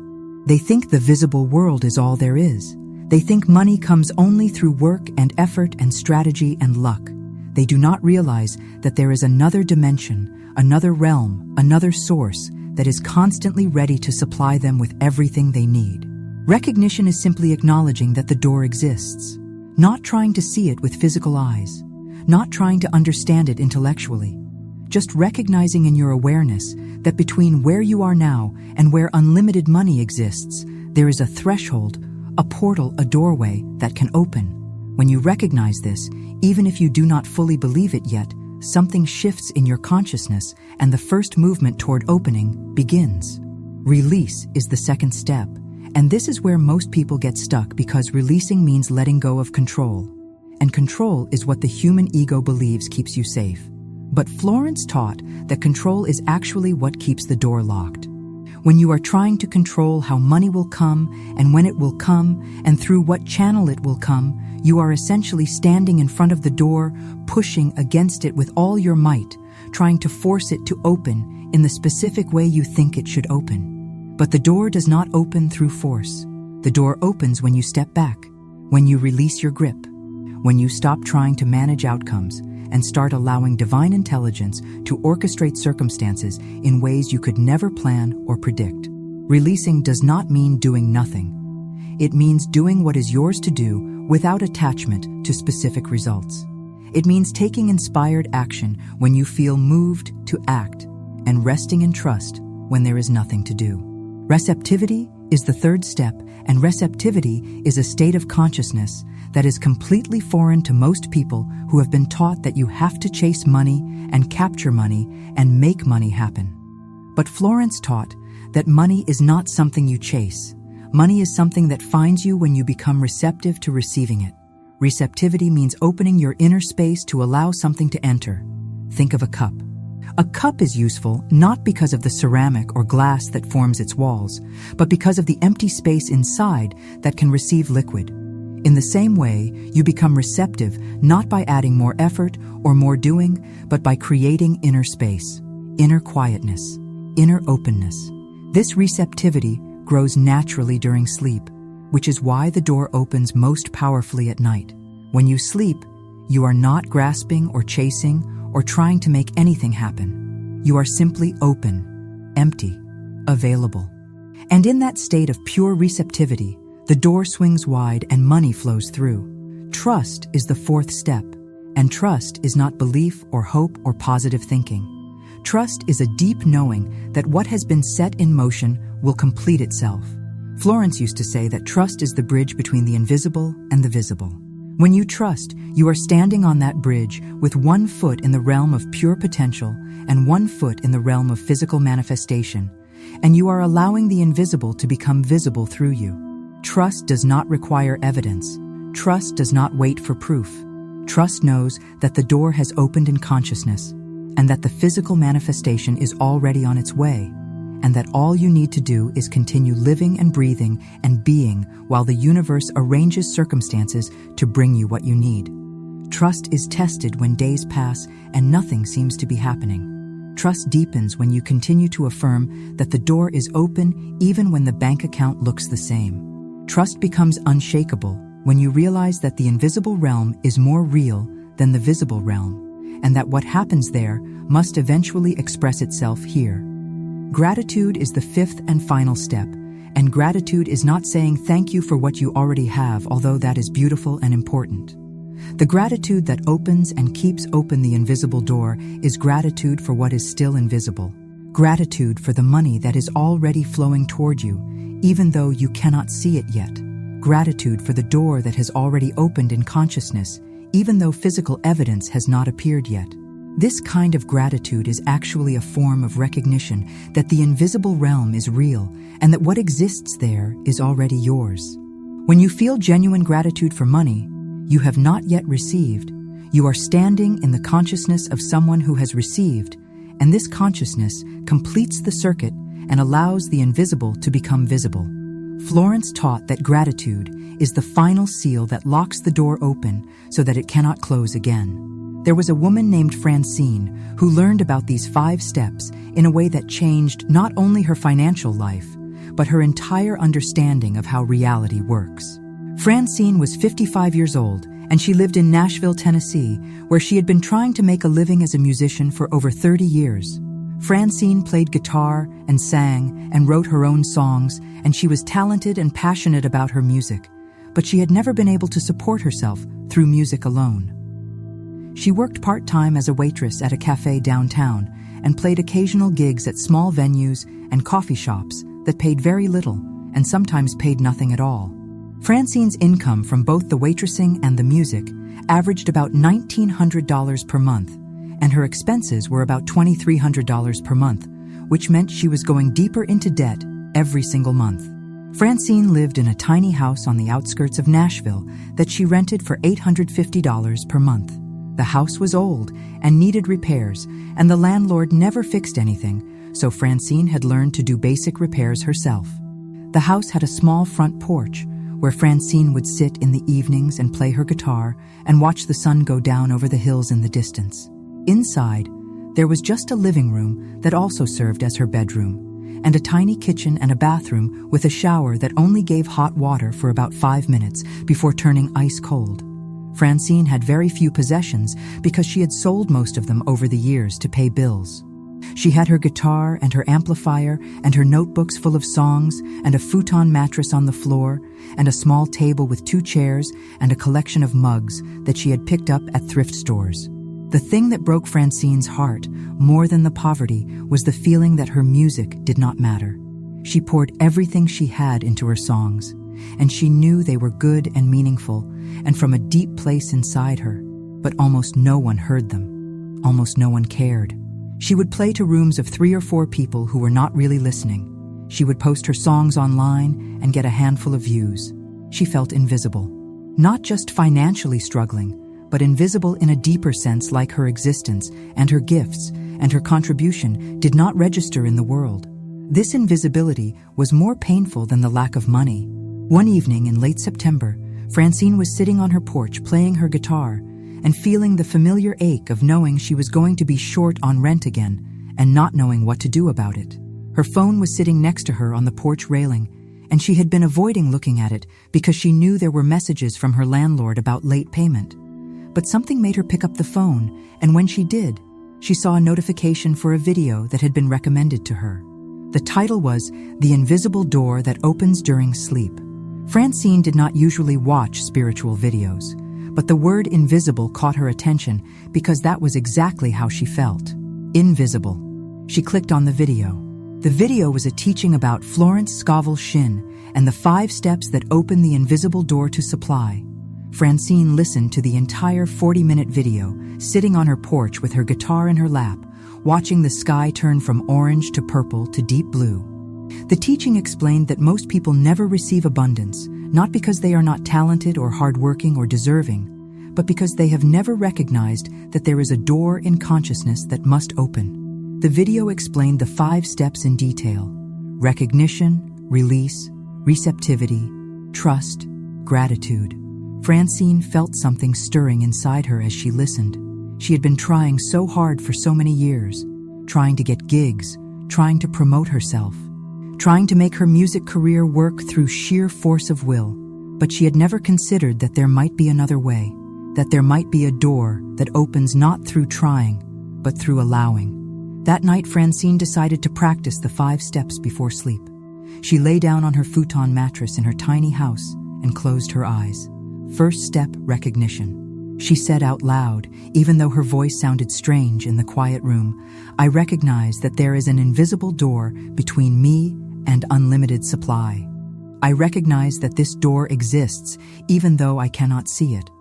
They think the visible world is all there is. They think money comes only through work and effort and strategy and luck. They do not realize that there is another dimension, another realm, another source that is constantly ready to supply them with everything they need. Recognition is simply acknowledging that the door exists, not trying to see it with physical eyes, not trying to understand it intellectually, just recognizing in your awareness that between where you are now and where unlimited money exists, there is a threshold, a portal, a doorway that can open. When you recognize this, even if you do not fully believe it yet, something shifts in your consciousness and the first movement toward opening begins. Release is the second step, and this is where most people get stuck because releasing means letting go of control. And control is what the human ego believes keeps you safe. But Florence taught that control is actually what keeps the door locked. When you are trying to control how money will come and when it will come and through what channel it will come, you are essentially standing in front of the door, pushing against it with all your might, trying to force it to open in the specific way you think it should open. But the door does not open through force. The door opens when you step back, when you release your grip, when you stop trying to manage outcomes and start allowing divine intelligence to orchestrate circumstances in ways you could never plan or predict. Releasing does not mean doing nothing. It means doing what is yours to do without attachment to specific results. It means taking inspired action when you feel moved to act and resting in trust when there is nothing to do. Receptivity is the third step, and receptivity is a state of consciousness that is completely foreign to most people who have been taught that you have to chase money and capture money and make money happen. But Florence taught that money is not something you chase. Money is something that finds you when you become receptive to receiving it. Receptivity means opening your inner space to allow something to enter. Think of a cup. A cup is useful not because of the ceramic or glass that forms its walls, but because of the empty space inside that can receive liquid. In the same way, you become receptive not by adding more effort or more doing, but by creating inner space, inner quietness, inner openness. This receptivity grows naturally during sleep, which is why the door opens most powerfully at night. When you sleep, you are not grasping or chasing or trying to make anything happen. You are simply open, empty, available. And in that state of pure receptivity, the door swings wide and money flows through. Trust is the fourth step, and trust is not belief or hope or positive thinking. Trust is a deep knowing that what has been set in motion will complete itself. Florence used to say that trust is the bridge between the invisible and the visible. When you trust, you are standing on that bridge with one foot in the realm of pure potential and one foot in the realm of physical manifestation, and you are allowing the invisible to become visible through you. Trust does not require evidence. Trust does not wait for proof. Trust knows that the door has opened in consciousness, and that the physical manifestation is already on its way, and that all you need to do is continue living and breathing and being while the universe arranges circumstances to bring you what you need. Trust is tested when days pass and nothing seems to be happening. Trust deepens when you continue to affirm that the door is open even when the bank account looks the same. Trust becomes unshakable when you realize that the invisible realm is more real than the visible realm, and that what happens there must eventually express itself here. Gratitude is the fifth and final step, and gratitude is not saying thank you for what you already have, although that is beautiful and important. The gratitude that opens and keeps open the invisible door is gratitude for what is still invisible. Gratitude for the money that is already flowing toward you, even though you cannot see it yet. Gratitude for the door that has already opened in consciousness, even though physical evidence has not appeared yet. This kind of gratitude is actually a form of recognition that the invisible realm is real and that what exists there is already yours. When you feel genuine gratitude for money you have not yet received, you are standing in the consciousness of someone who has received, and this consciousness completes the circuit and allows the invisible to become visible. Florence taught that gratitude is the final seal that locks the door open so that it cannot close again. There was a woman named Francine who learned about these 5 steps in a way that changed not only her financial life, but her entire understanding of how reality works. Francine was 55 years old, and she lived in Nashville, Tennessee, where she had been trying to make a living as a musician for over 30 years. Francine played guitar and sang and wrote her own songs, and she was talented and passionate about her music, but she had never been able to support herself through music alone. She worked part-time as a waitress at a cafe downtown and played occasional gigs at small venues and coffee shops that paid very little and sometimes paid nothing at all. Francine's income from both the waitressing and the music averaged about $1,900 per month, and her expenses were about $2,300 per month, which meant she was going deeper into debt every single month. Francine lived in a tiny house on the outskirts of Nashville that she rented for $850 per month. The house was old and needed repairs, and the landlord never fixed anything, so Francine had learned to do basic repairs herself. The house had a small front porch where Francine would sit in the evenings and play her guitar and watch the sun go down over the hills in the distance. Inside, there was just a living room that also served as her bedroom, and a tiny kitchen and a bathroom with a shower that only gave hot water for about 5 minutes before turning ice cold. Francine had very few possessions because she had sold most of them over the years to pay bills. She had her guitar and her amplifier and her notebooks full of songs and a futon mattress on the floor and a small table with 2 chairs and a collection of mugs that she had picked up at thrift stores. The thing that broke Francine's heart more than the poverty was the feeling that her music did not matter. She poured everything she had into her songs, and she knew they were good and meaningful and from a deep place inside her, but almost no one heard them. Almost no one cared. She would play to rooms of 3 or 4 people who were not really listening. She would post her songs online and get a handful of views. She felt invisible. Not just financially struggling, but invisible in a deeper sense, like her existence and her gifts and her contribution did not register in the world. This invisibility was more painful than the lack of money. One evening in late September, Francine was sitting on her porch playing her guitar and feeling the familiar ache of knowing she was going to be short on rent again and not knowing what to do about it. Her phone was sitting next to her on the porch railing, and she had been avoiding looking at it because she knew there were messages from her landlord about late payment. But something made her pick up the phone, and when she did, she saw a notification for a video that had been recommended to her. The title was "The Invisible Door That Opens During Sleep." Francine did not usually watch spiritual videos, but the word invisible caught her attention because that was exactly how she felt. Invisible. She clicked on the video. The video was a teaching about Florence Scovel Shinn and the 5 steps that open the invisible door to supply. Francine listened to the entire 40-minute video, sitting on her porch with her guitar in her lap, watching the sky turn from orange to purple to deep blue. The teaching explained that most people never receive abundance, not because they are not talented or hardworking or deserving, but because they have never recognized that there is a door in consciousness that must open. The video explained the 5 steps in detail: recognition, release, receptivity, trust, gratitude. Francine felt something stirring inside her as she listened. She had been trying so hard for so many years, trying to get gigs, trying to promote herself, trying to make her music career work through sheer force of will, but she had never considered that there might be another way, that there might be a door that opens not through trying, but through allowing. That night, Francine decided to practice the 5 steps before sleep. She lay down on her futon mattress in her tiny house and closed her eyes. First step, recognition. She said out loud, even though her voice sounded strange in the quiet room, "I recognize that there is an invisible door between me and unlimited supply. I recognize that this door exists even though I cannot see it.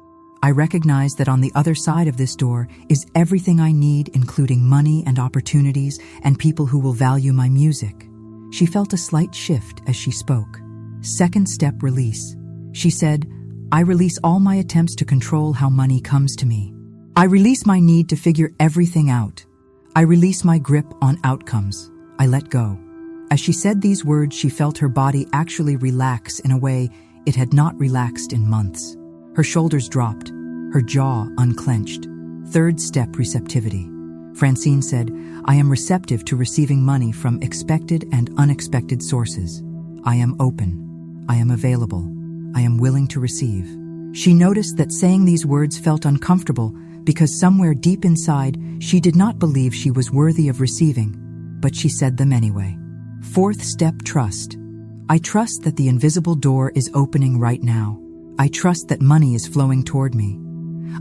I recognize that on the other side of this door is everything I need, including money and opportunities and people who will value my music." She felt a slight shift as she spoke. Second step, release. She said, "I release all my attempts to control how money comes to me. I release my need to figure everything out. I release my grip on outcomes. I let go." As she said these words, she felt her body actually relax in a way it had not relaxed in months. Her shoulders dropped, her jaw unclenched. Third step, receptivity. Francine said, "I am receptive to receiving money from expected and unexpected sources. I am open. I am available. I am willing to receive." She noticed that saying these words felt uncomfortable because somewhere deep inside, she did not believe she was worthy of receiving, but she said them anyway. Fourth step, trust. I trust that the invisible door is opening right now. I trust that money is flowing toward me.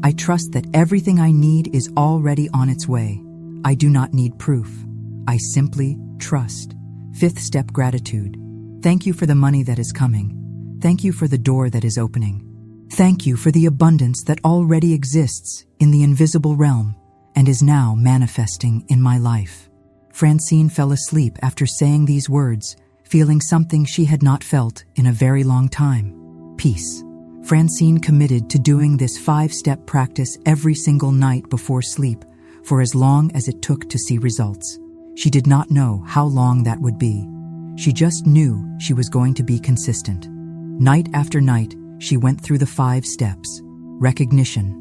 I trust that everything I need is already on its way. I do not need proof. I simply trust. Fifth step, gratitude. Thank you for the money that is coming. Thank you for the door that is opening. Thank you for the abundance that already exists in the invisible realm and is now manifesting in my life. Francine fell asleep after saying these words, feeling something she had not felt in a very long time: peace. Francine committed to doing this 5-step practice every single night before sleep for as long as it took to see results. She did not know how long that would be. She just knew she was going to be consistent. Night after night, she went through the 5 steps: recognition,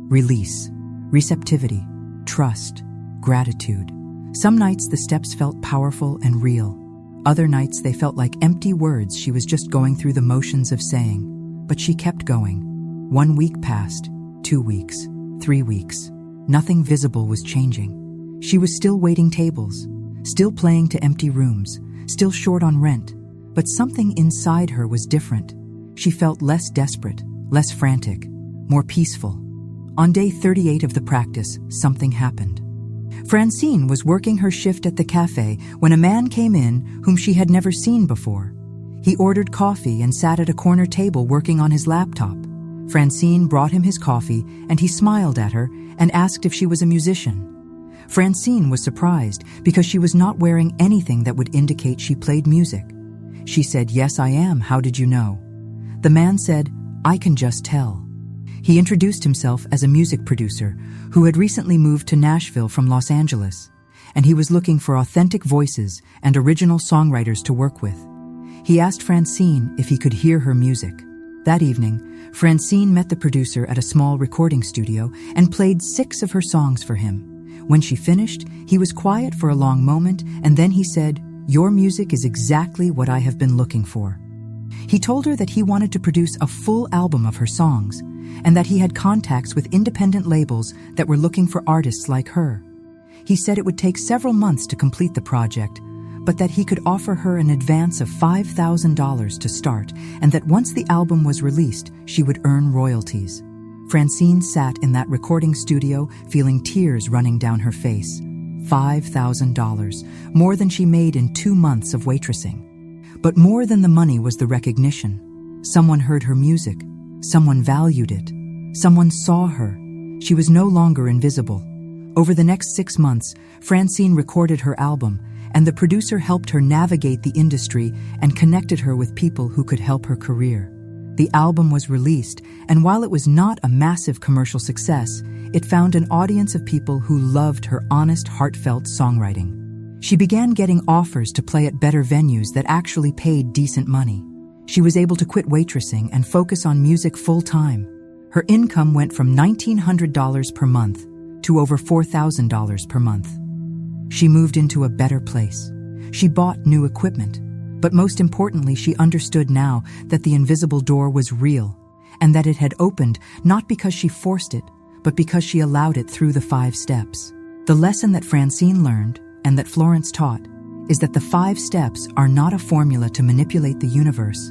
release, receptivity, trust, gratitude. Some nights the steps felt powerful and real. Other nights they felt like empty words she was just going through the motions of saying. But she kept going. 1 week passed, 2 weeks, 3 weeks. Nothing visible was changing. She was still waiting tables, still playing to empty rooms, still short on rent. But something inside her was different. She felt less desperate, less frantic, more peaceful. On day 38 of the practice, something happened. Francine was working her shift at the cafe when a man came in whom she had never seen before. He ordered coffee and sat at a corner table working on his laptop. Francine brought him his coffee and he smiled at her and asked if she was a musician. Francine was surprised because she was not wearing anything that would indicate she played music. She said, "Yes, I am. How did you know?" The man said, "I can just tell." He introduced himself as a music producer who had recently moved to Nashville from Los Angeles, and he was looking for authentic voices and original songwriters to work with. He asked Francine if he could hear her music. That evening, Francine met the producer at a small recording studio and played 6 of her songs for him. When she finished, he was quiet for a long moment, and then he said, "Your music is exactly what I have been looking for." He told her that he wanted to produce a full album of her songs, and that he had contacts with independent labels that were looking for artists like her. He said it would take several months to complete the project, but that he could offer her an advance of $5,000 to start, and that once the album was released, she would earn royalties. Francine sat in that recording studio, feeling tears running down her face. $5,000, more than she made in 2 months of waitressing. But more than the money was the recognition. Someone heard her music. Someone valued it. Someone saw her. She was no longer invisible. Over the next 6 months, Francine recorded her album, and the producer helped her navigate the industry and connected her with people who could help her career. The album was released, and while it was not a massive commercial success, it found an audience of people who loved her honest, heartfelt songwriting. She began getting offers to play at better venues that actually paid decent money. She was able to quit waitressing and focus on music full-time. Her income went from $1,900 per month to over $4,000 per month. She moved into a better place. She bought new equipment. But most importantly, she understood now that the invisible door was real and that it had opened not because she forced it, but because she allowed it through the 5 steps. The lesson that Francine learned and that Florence taught is that the 5 steps are not a formula to manipulate the universe,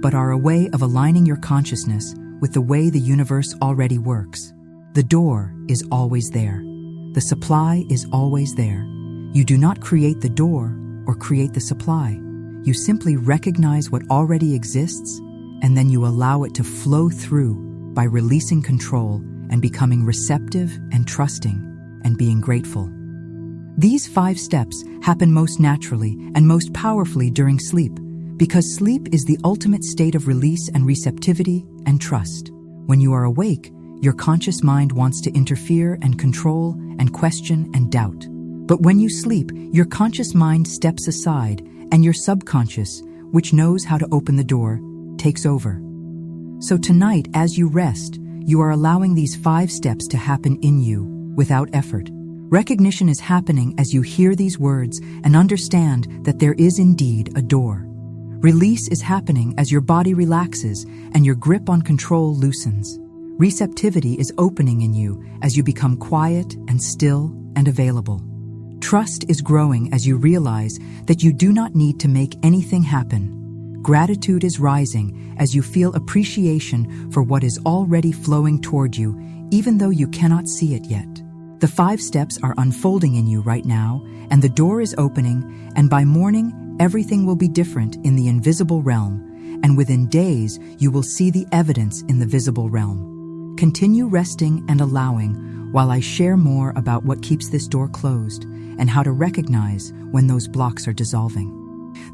but are a way of aligning your consciousness with the way the universe already works. The door is always there. The supply is always there. You do not create the door or create the supply. You simply recognize what already exists, and then you allow it to flow through by releasing control and becoming receptive and trusting and being grateful. These 5 steps happen most naturally and most powerfully during sleep, because sleep is the ultimate state of release and receptivity and trust. When you are awake, your conscious mind wants to interfere and control and question and doubt. But when you sleep, your conscious mind steps aside, and your subconscious, which knows how to open the door, takes over. So tonight, as you rest, you are allowing these 5 steps to happen in you without effort. Recognition is happening as you hear these words and understand that there is indeed a door. Release is happening as your body relaxes and your grip on control loosens. Receptivity is opening in you as you become quiet and still and available. Trust is growing as you realize that you do not need to make anything happen. Gratitude is rising as you feel appreciation for what is already flowing toward you, even though you cannot see it yet. The 5 steps are unfolding in you right now, and the door is opening, and by morning, everything will be different in the invisible realm, and within days, you will see the evidence in the visible realm. Continue resting and allowing while I share more about what keeps this door closed and how to recognize when those blocks are dissolving.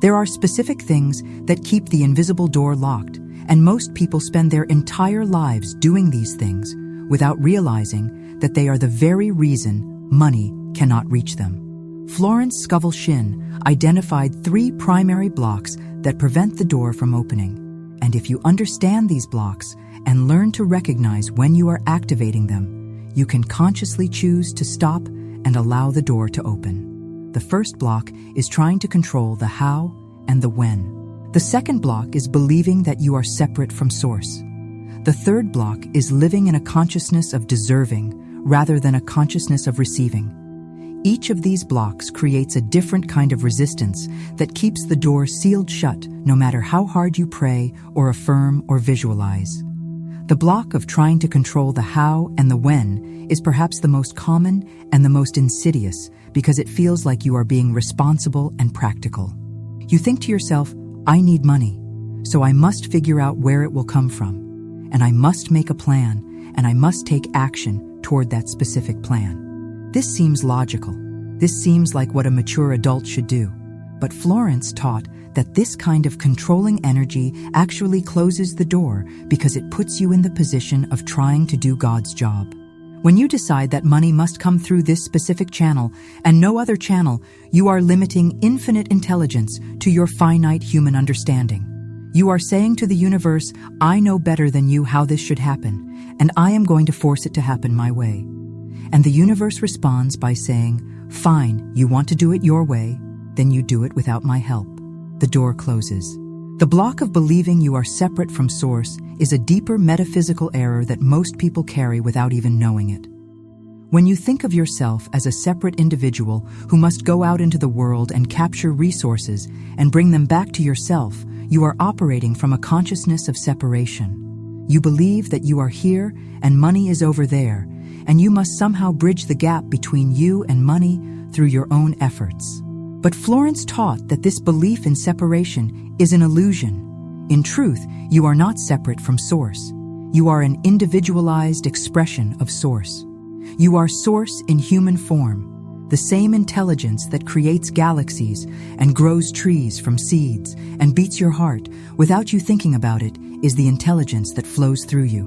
There are specific things that keep the invisible door locked, and most people spend their entire lives doing these things without realizing that they are the very reason money cannot reach them. Florence Scovel Shinn identified 3 primary blocks that prevent the door from opening. And if you understand these blocks and learn to recognize when you are activating them, you can consciously choose to stop and allow the door to open. The first block is trying to control the how and the when. The second block is believing that you are separate from source. The third block is living in a consciousness of deserving rather than a consciousness of receiving. Each of these blocks creates a different kind of resistance that keeps the door sealed shut no matter how hard you pray or affirm or visualize. The block of trying to control the how and the when is perhaps the most common and the most insidious because it feels like you are being responsible and practical. You think to yourself, I need money, so I must figure out where it will come from, and I must make a plan, and I must take action toward that specific plan. This seems logical. This seems like what a mature adult should do. But Florence taught that this kind of controlling energy actually closes the door because it puts you in the position of trying to do God's job. When you decide that money must come through this specific channel and no other channel, you are limiting infinite intelligence to your finite human understanding. You are saying to the universe, I know better than you how this should happen, and I am going to force it to happen my way. And the universe responds by saying, fine, you want to do it your way, then you do it without my help. The door closes. The block of believing you are separate from source is a deeper metaphysical error that most people carry without even knowing it. When you think of yourself as a separate individual who must go out into the world and capture resources and bring them back to yourself, you are operating from a consciousness of separation. You believe that you are here and money is over there, and you must somehow bridge the gap between you and money through your own efforts. But Florence taught that this belief in separation is an illusion. In truth, you are not separate from Source. You are an individualized expression of Source. You are Source in human form. The same intelligence that creates galaxies and grows trees from seeds and beats your heart without you thinking about it is the intelligence that flows through you.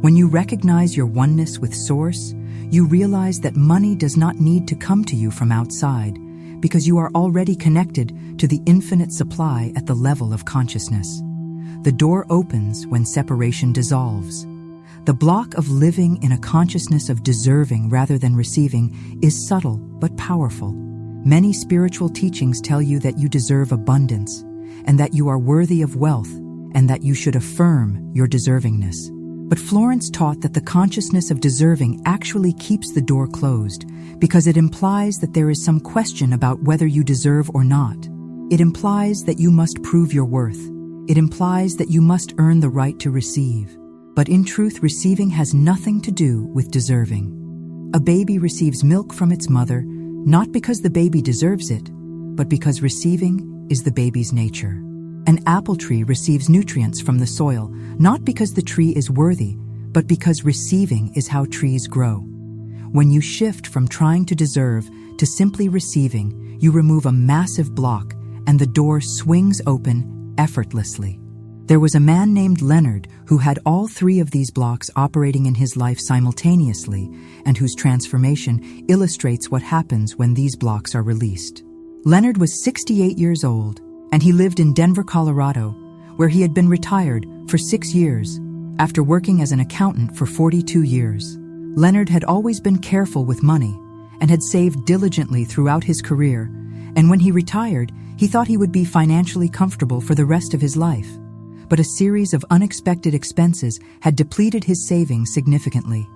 When you recognize your oneness with Source, you realize that money does not need to come to you from outside because you are already connected to the infinite supply at the level of consciousness. The door opens when separation dissolves. The block of living in a consciousness of deserving rather than receiving is subtle but powerful. Many spiritual teachings tell you that you deserve abundance and that you are worthy of wealth and that you should affirm your deservingness. But Florence taught that the consciousness of deserving actually keeps the door closed because it implies that there is some question about whether you deserve or not. It implies that you must prove your worth. It implies that you must earn the right to receive. But in truth, receiving has nothing to do with deserving. A baby receives milk from its mother, not because the baby deserves it, but because receiving is the baby's nature. An apple tree receives nutrients from the soil, not because the tree is worthy, but because receiving is how trees grow. When you shift from trying to deserve to simply receiving, you remove a massive block and the door swings open effortlessly. There was a man named Leonard who had all three of these blocks operating in his life simultaneously and whose transformation illustrates what happens when these blocks are released. Leonard was 68 years old, and he lived in Denver, Colorado, where he had been retired for 6 years after working as an accountant for 42 years. Leonard had always been careful with money and had saved diligently throughout his career, and when he retired, he thought he would be financially comfortable for the rest of his life. But a series of unexpected expenses had depleted his savings significantly.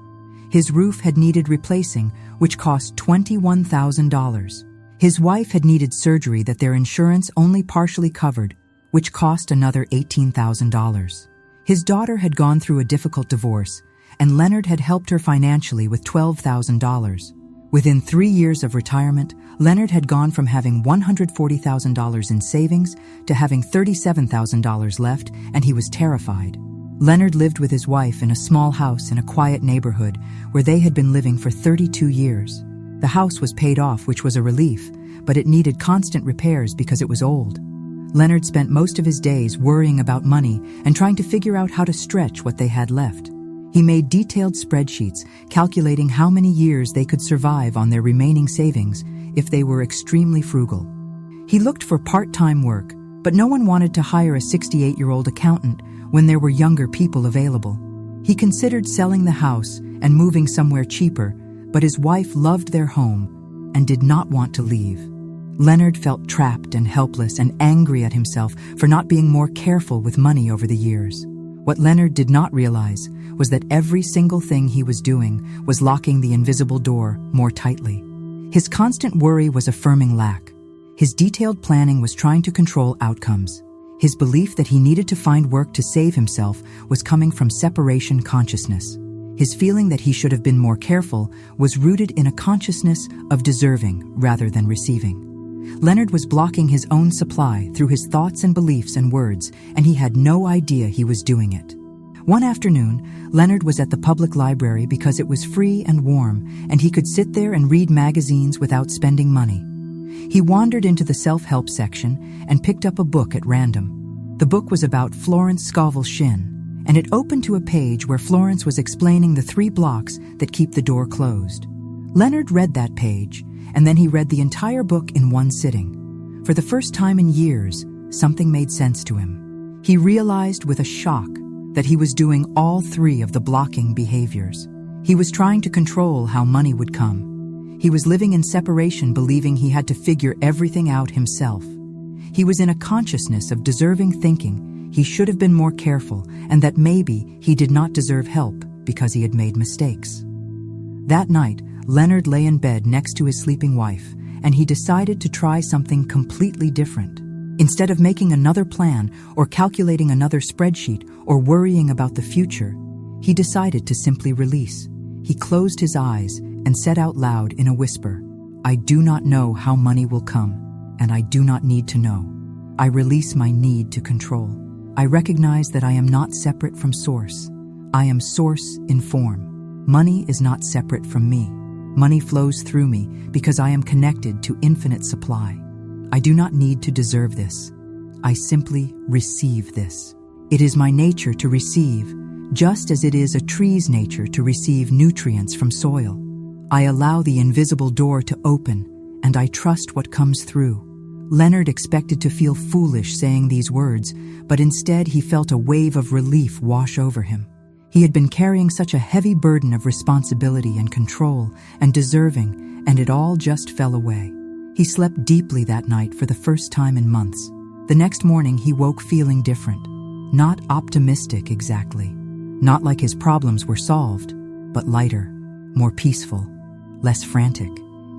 His roof had needed replacing, which cost $21,000. His wife had needed surgery that their insurance only partially covered, which cost another $18,000. His daughter had gone through a difficult divorce, and Leonard had helped her financially with $12,000. Within 3 years of retirement, Leonard had gone from having $140,000 in savings to having $37,000 left, and he was terrified. Leonard lived with his wife in a small house in a quiet neighborhood where they had been living for 32 years. The house was paid off, which was a relief, but it needed constant repairs because it was old. Leonard spent most of his days worrying about money and trying to figure out how to stretch what they had left. He made detailed spreadsheets calculating how many years they could survive on their remaining savings if they were extremely frugal. He looked for part-time work, but no one wanted to hire a 68-year-old accountant when there were younger people available. He considered selling the house and moving somewhere cheaper, but his wife loved their home and did not want to leave. Leonard felt trapped and helpless and angry at himself for not being more careful with money over the years. What Leonard did not realize was that every single thing he was doing was locking the invisible door more tightly. His constant worry was affirming lack. His detailed planning was trying to control outcomes. His belief that he needed to find work to save himself was coming from separation consciousness. His feeling that he should have been more careful was rooted in a consciousness of deserving rather than receiving. Leonard was blocking his own supply through his thoughts and beliefs and words, and he had no idea he was doing it. One afternoon, Leonard was at the public library because it was free and warm, and he could sit there and read magazines without spending money. He wandered into the self-help section and picked up a book at random. The book was about Florence Scovel Shinn, and it opened to a page where Florence was explaining the 3 blocks that keep the door closed. Leonard read that page, and then he read the entire book in one sitting. For the first time in years, something made sense to him. He realized with a shock that he was doing all 3 of the blocking behaviors. He was trying to control how money would come. He was living in separation, believing he had to figure everything out himself. He was in a consciousness of deserving, thinking he should have been more careful and that maybe he did not deserve help because he had made mistakes. That night, Leonard lay in bed next to his sleeping wife, and he decided to try something completely different. Instead of making another plan or calculating another spreadsheet or worrying about the future, he decided to simply release. He closed his eyes and said out loud in a whisper, "I do not know how money will come, and I do not need to know. I release my need to control. I recognize that I am not separate from Source. I am Source in form. Money is not separate from me. Money flows through me because I am connected to infinite supply. I do not need to deserve this. I simply receive this. It is my nature to receive, just as it is a tree's nature to receive nutrients from soil. I allow the invisible door to open, and I trust what comes through. Leonard expected to feel foolish saying these words, but instead he felt a wave of relief wash over him. He had been carrying such a heavy burden of responsibility and control and deserving, and it all just fell away. He slept deeply that night for the first time in months. The next morning he woke feeling different. Not optimistic exactly. Not like his problems were solved, but lighter, more peaceful, less frantic.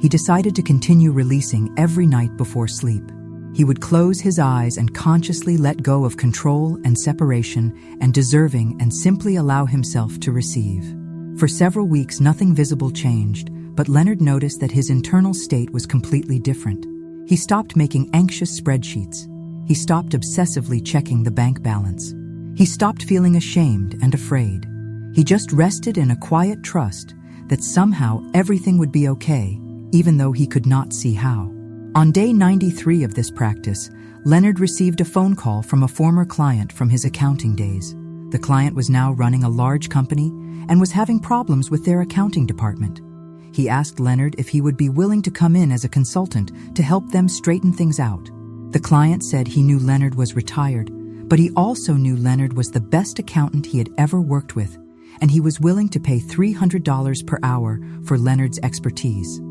He decided to continue releasing every night before sleep. He would close his eyes and consciously let go of control and separation and deserving and simply allow himself to receive. For several weeks, nothing visible changed, but Leonard noticed that his internal state was completely different. He stopped making anxious spreadsheets. He stopped obsessively checking the bank balance. He stopped feeling ashamed and afraid. He just rested in a quiet trust that somehow everything would be okay, even though he could not see how. On day 93 of this practice, Leonard received a phone call from a former client from his accounting days. The client was now running a large company and was having problems with their accounting department. He asked Leonard if he would be willing to come in as a consultant to help them straighten things out. The client said he knew Leonard was retired, but he also knew Leonard was the best accountant he had ever worked with, and he was willing to pay $300 per hour for Leonard's expertise.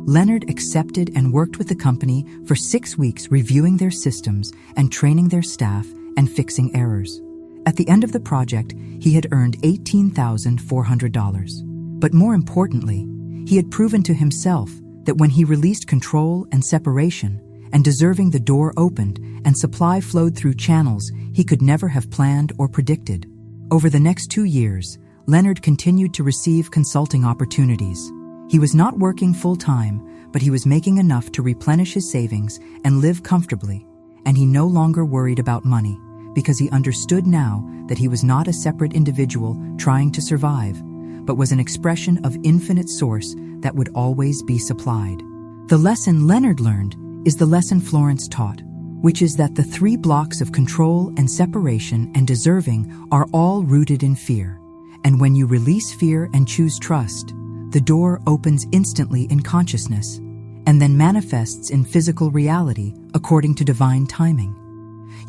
Leonard accepted and worked with the company for 6 weeks, reviewing their systems and training their staff and fixing errors. At the end of the project, he had earned $18,400. But more importantly, he had proven to himself that when he released control and separation, and deserving, the door opened and supply flowed through channels he could never have planned or predicted. Over the next 2 years, Leonard continued to receive consulting opportunities. He was not working full-time, but he was making enough to replenish his savings and live comfortably, and he no longer worried about money because he understood now that he was not a separate individual trying to survive, but was an expression of infinite source that would always be supplied. The lesson Leonard learned is the lesson Florence taught, which is that the 3 blocks of control and separation and deserving are all rooted in fear. And when you release fear and choose trust, the door opens instantly in consciousness and then manifests in physical reality according to divine timing.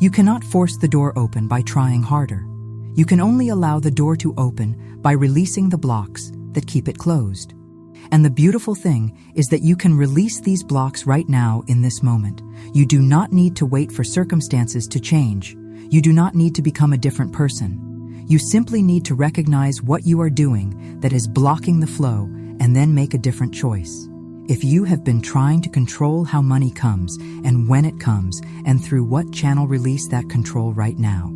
You cannot force the door open by trying harder. You can only allow the door to open by releasing the blocks that keep it closed. And the beautiful thing is that you can release these blocks right now in this moment. You do not need to wait for circumstances to change. You do not need to become a different person. You simply need to recognize what you are doing that is blocking the flow and then make a different choice. If you have been trying to control how money comes and when it comes and through what channel, release that control right now.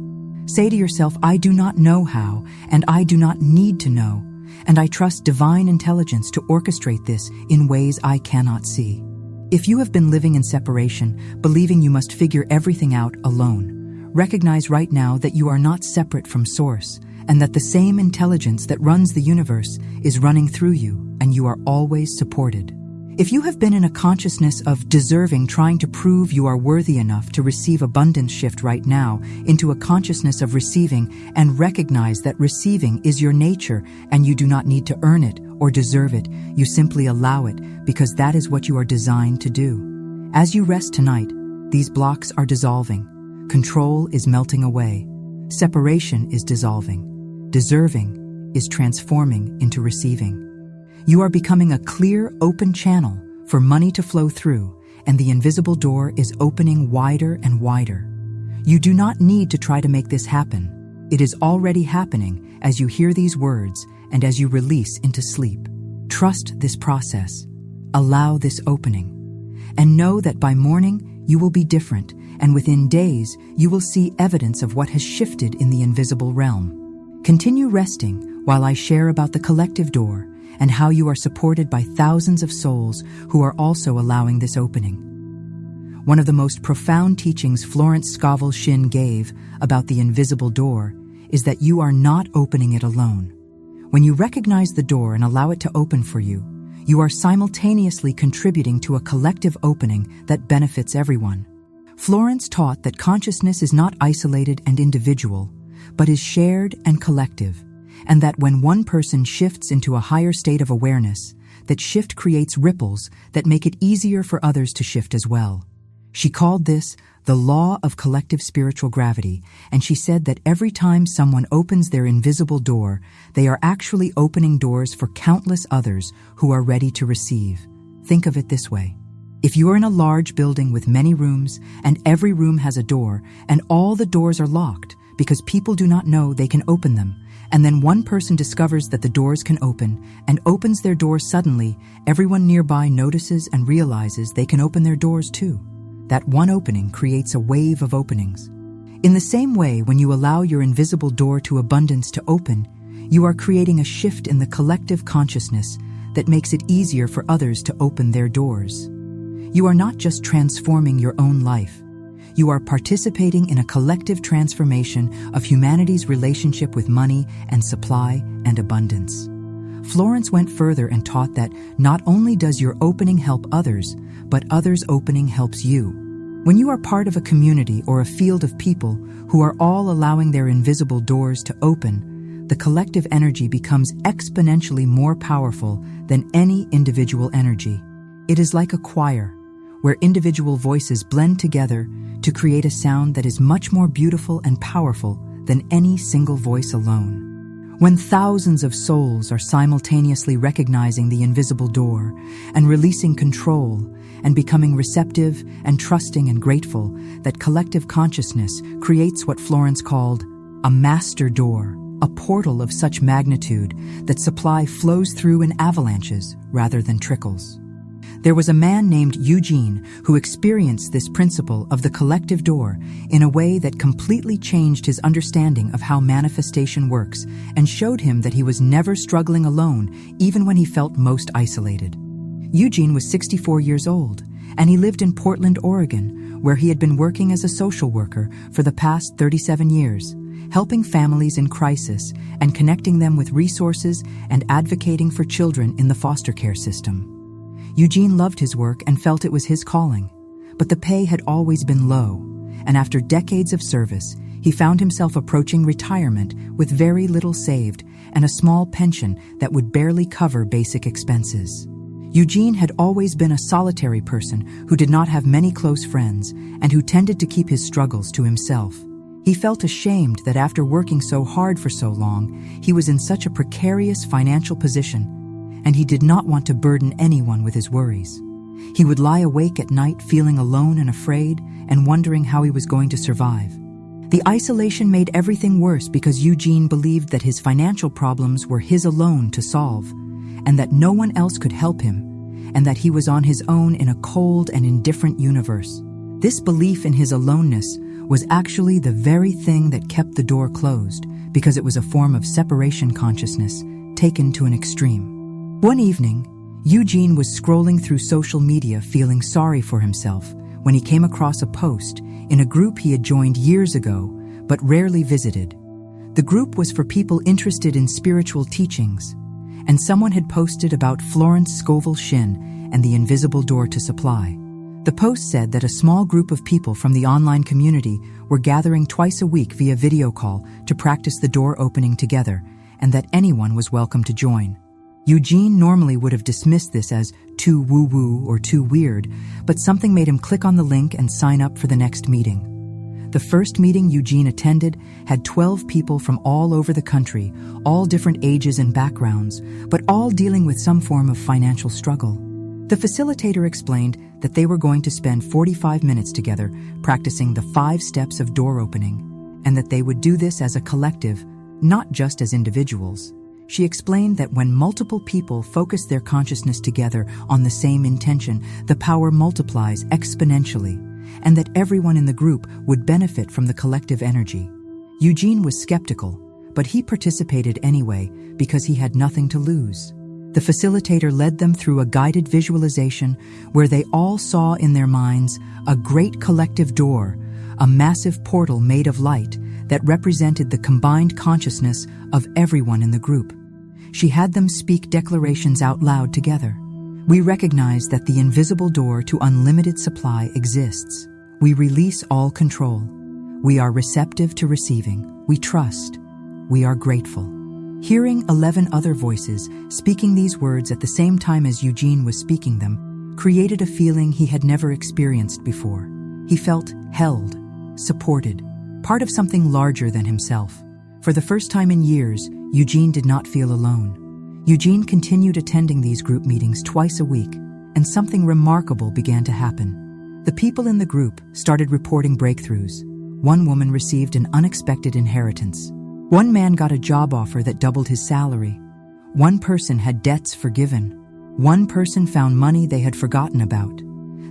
Say to yourself, I do not know how and I do not need to know, and I trust divine intelligence to orchestrate this in ways I cannot see. If you have been living in separation, believing you must figure everything out alone, recognize right now that you are not separate from Source, and that the same intelligence that runs the universe is running through you, and you are always supported. If you have been in a consciousness of deserving, trying to prove you are worthy enough to receive abundance, shift right now into a consciousness of receiving and recognize that receiving is your nature and you do not need to earn it or deserve it. You simply allow it because that is what you are designed to do. As you rest tonight, these blocks are dissolving. Control is melting away. Separation is dissolving. Deserving is transforming into receiving. You are becoming a clear, open channel for money to flow through, and the invisible door is opening wider and wider. You do not need to try to make this happen. It is already happening as you hear these words and as you release into sleep. Trust this process. Allow this opening. And know that by morning, you will be different, and within days, you will see evidence of what has shifted in the invisible realm. Continue resting while I share about the collective door and how you are supported by thousands of souls who are also allowing this opening. One of the most profound teachings Florence Scovel Shinn gave about the invisible door is that you are not opening it alone. When you recognize the door and allow it to open for you, you are simultaneously contributing to a collective opening that benefits everyone. Florence taught that consciousness is not isolated and individual, but is shared and collective, and that when one person shifts into a higher state of awareness, that shift creates ripples that make it easier for others to shift as well. She called this the law of collective spiritual gravity, and she said that every time someone opens their invisible door, they are actually opening doors for countless others who are ready to receive. Think of it this way. If you are in a large building with many rooms, and every room has a door, and all the doors are locked because people do not know they can open them, and then one person discovers that the doors can open and opens their door suddenly, everyone nearby notices and realizes they can open their doors too. That one opening creates a wave of openings. In the same way, when you allow your invisible door to abundance to open, you are creating a shift in the collective consciousness that makes it easier for others to open their doors. You are not just transforming your own life. You are participating in a collective transformation of humanity's relationship with money and supply and abundance. Florence went further and taught that not only does your opening help others, but others' opening helps you. When you are part of a community or a field of people who are all allowing their invisible doors to open, the collective energy becomes exponentially more powerful than any individual energy. It is like a choir, where individual voices blend together to create a sound that is much more beautiful and powerful than any single voice alone. When thousands of souls are simultaneously recognizing the invisible door and releasing control and becoming receptive and trusting and grateful, that collective consciousness creates what Florence called a master door, a portal of such magnitude that supply flows through in avalanches rather than trickles. There was a man named Eugene who experienced this principle of the collective door in a way that completely changed his understanding of how manifestation works and showed him that he was never struggling alone, even when he felt most isolated. Eugene was 64 years old, and he lived in Portland, Oregon, where he had been working as a social worker for the past 37 years, helping families in crisis and connecting them with resources and advocating for children in the foster care system. Eugene loved his work and felt it was his calling, but the pay had always been low, and after decades of service, he found himself approaching retirement with very little saved and a small pension that would barely cover basic expenses. Eugene had always been a solitary person who did not have many close friends and who tended to keep his struggles to himself. He felt ashamed that after working so hard for so long, he was in such a precarious financial position, and he did not want to burden anyone with his worries. He would lie awake at night feeling alone and afraid and wondering how he was going to survive. The isolation made everything worse because Eugene believed that his financial problems were his alone to solve, and that no one else could help him, and that he was on his own in a cold and indifferent universe. This belief in his aloneness was actually the very thing that kept the door closed, because it was a form of separation consciousness taken to an extreme. One evening, Eugene was scrolling through social media feeling sorry for himself when he came across a post in a group he had joined years ago but rarely visited. The group was for people interested in spiritual teachings, and someone had posted about Florence Scovel Shinn and the invisible door to supply. The post said that a small group of people from the online community were gathering twice a week via video call to practice the door opening together, and that anyone was welcome to join. Eugene normally would have dismissed this as too woo-woo or too weird, but something made him click on the link and sign up for the next meeting. The first meeting Eugene attended had 12 people from all over the country, all different ages and backgrounds, but all dealing with some form of financial struggle. The facilitator explained that they were going to spend 45 minutes together practicing the 5 steps of door opening, and that they would do this as a collective, not just as individuals. She explained that when multiple people focus their consciousness together on the same intention, the power multiplies exponentially, and that everyone in the group would benefit from the collective energy. Eugene was skeptical, but he participated anyway because he had nothing to lose. The facilitator led them through a guided visualization where they all saw in their minds a great collective door, a massive portal made of light that represented the combined consciousness of everyone in the group. She had them speak declarations out loud together. We recognize that the invisible door to unlimited supply exists. We release all control. We are receptive to receiving. We trust. We are grateful. Hearing 11 other voices speaking these words at the same time as Eugene was speaking them created a feeling he had never experienced before. He felt held, supported, part of something larger than himself. For the first time in years, Eugene did not feel alone. Eugene continued attending these group meetings twice a week, and something remarkable began to happen. The people in the group started reporting breakthroughs. One woman received an unexpected inheritance. One man got a job offer that doubled his salary. One person had debts forgiven. One person found money they had forgotten about.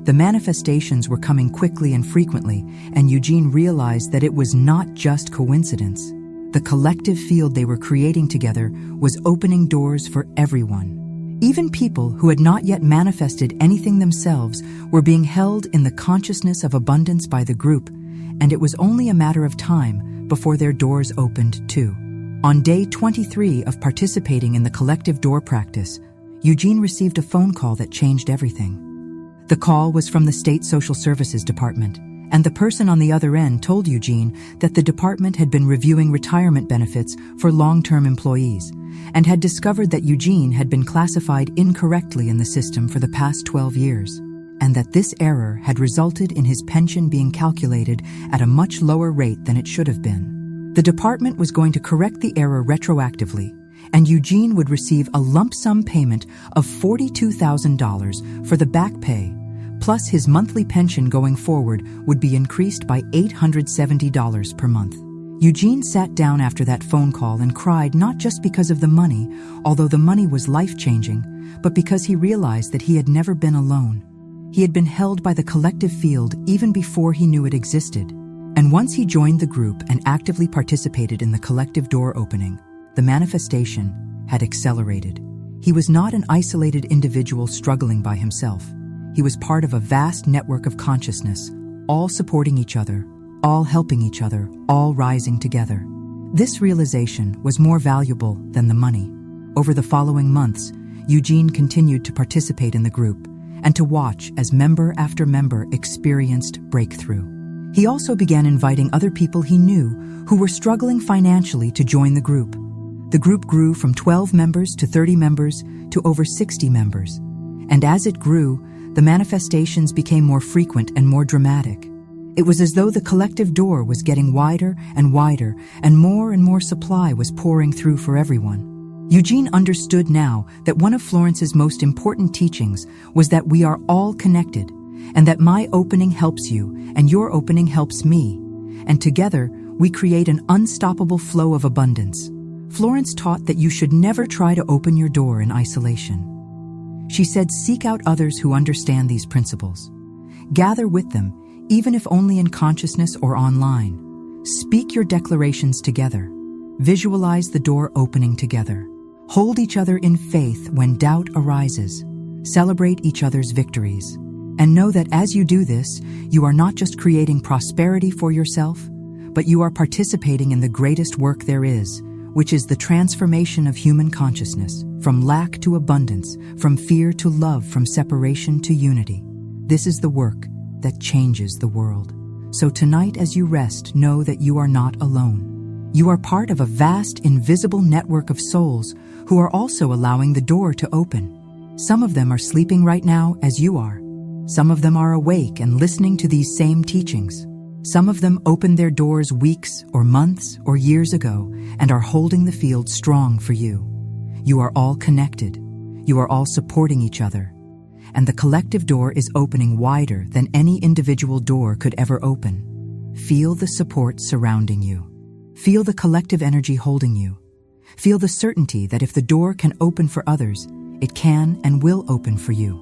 The manifestations were coming quickly and frequently, and Eugene realized that it was not just coincidence. The collective field they were creating together was opening doors for everyone. Even people who had not yet manifested anything themselves were being held in the consciousness of abundance by the group, and it was only a matter of time before their doors opened too. On day 23 of participating in the collective door practice, Eugene received a phone call that changed everything. The call was from the State Social Services Department, and the person on the other end told Eugene that the department had been reviewing retirement benefits for long-term employees and had discovered that Eugene had been classified incorrectly in the system for the past 12 years, and that this error had resulted in his pension being calculated at a much lower rate than it should have been. The department was going to correct the error retroactively, and Eugene would receive a lump sum payment of $42,000 for the back pay, plus his monthly pension going forward would be increased by $870 per month. Eugene sat down after that phone call and cried, not just because of the money, although the money was life-changing, but because he realized that he had never been alone. He had been held by the collective field even before he knew it existed. And once he joined the group and actively participated in the collective door opening, the manifestation had accelerated. He was not an isolated individual struggling by himself. He was part of a vast network of consciousness, all supporting each other, all helping each other, all rising together. This realization was more valuable than the money. Over the following months, Eugene continued to participate in the group and to watch as member after member experienced breakthrough. He also began inviting other people he knew who were struggling financially to join the group. The group grew from 12 members to 30 members to over 60 members. And as it grew, the manifestations became more frequent and more dramatic. It was as though the collective door was getting wider, and more supply was pouring through for everyone. Eugene understood now that one of Florence's most important teachings was that we are all connected, and that my opening helps you, and your opening helps me, and together we create an unstoppable flow of abundance. Florence taught that you should never try to open your door in isolation. She said, seek out others who understand these principles. Gather with them, even if only in consciousness or online. Speak your declarations together. Visualize the door opening together. Hold each other in faith when doubt arises. Celebrate each other's victories. And know that as you do this, you are not just creating prosperity for yourself, but you are participating in the greatest work there is, which is the transformation of human consciousness, from lack to abundance, from fear to love, from separation to unity. This is the work that changes the world. So tonight as you rest, know that you are not alone. You are part of a vast, invisible network of souls who are also allowing the door to open. Some of them are sleeping right now as you are. Some of them are awake and listening to these same teachings. Some of them opened their doors weeks or months or years ago and are holding the field strong for you. You are all connected. You are all supporting each other. And the collective door is opening wider than any individual door could ever open. Feel the support surrounding you. Feel the collective energy holding you. Feel the certainty that if the door can open for others, it can and will open for you.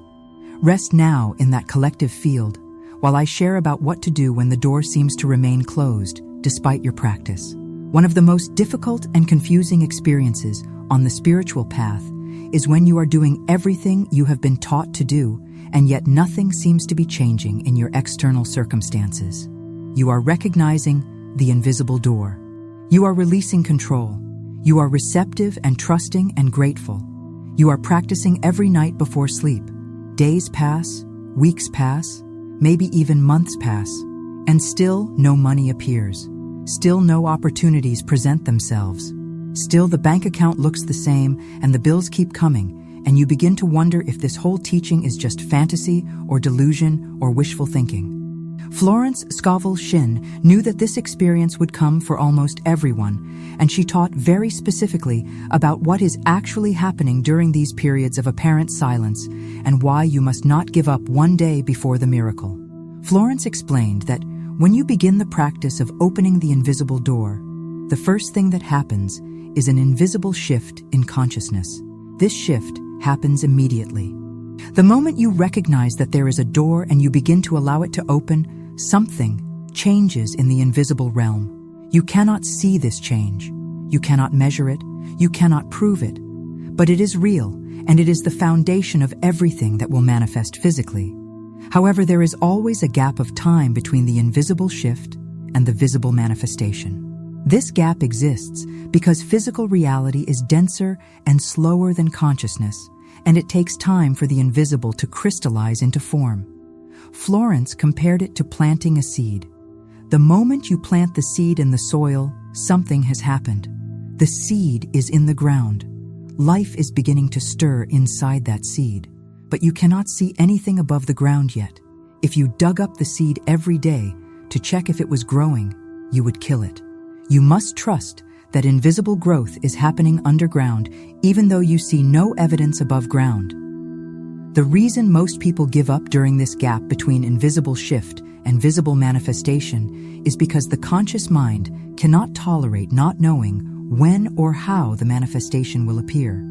Rest now in that collective field, while I share about what to do when the door seems to remain closed, despite your practice. One of the most difficult and confusing experiences on the spiritual path is when you are doing everything you have been taught to do, and yet nothing seems to be changing in your external circumstances. You are recognizing the invisible door. You are releasing control. You are receptive and trusting and grateful. You are practicing every night before sleep, Days pass, weeks pass, maybe even months pass, and still no money appears. Still no opportunities present themselves. Still the bank account looks the same and the bills keep coming, and you begin to wonder if this whole teaching is just fantasy or delusion or wishful thinking. Florence Scovel Shinn knew that this experience would come for almost everyone, and she taught very specifically about what is actually happening during these periods of apparent silence and why you must not give up one day before the miracle. Florence explained that when you begin the practice of opening the invisible door, the first thing that happens is an invisible shift in consciousness. This shift happens immediately. The moment you recognize that there is a door and you begin to allow it to open, something changes in the invisible realm. You cannot see this change. You cannot measure it. You cannot prove it. But it is real, and it is the foundation of everything that will manifest physically. However, there is always a gap of time between the invisible shift and the visible manifestation. This gap exists because physical reality is denser and slower than consciousness, and it takes time for the invisible to crystallize into form. Florence compared it to planting a seed. The moment you plant the seed in the soil, something has happened. The seed is in the ground. Life is beginning to stir inside that seed, but you cannot see anything above the ground yet. If you dug up the seed every day to check if it was growing, you would kill it. You must trust that invisible growth is happening underground, even though you see no evidence above ground. The reason most people give up during this gap between invisible shift and visible manifestation is because the conscious mind cannot tolerate not knowing when or how the manifestation will appear.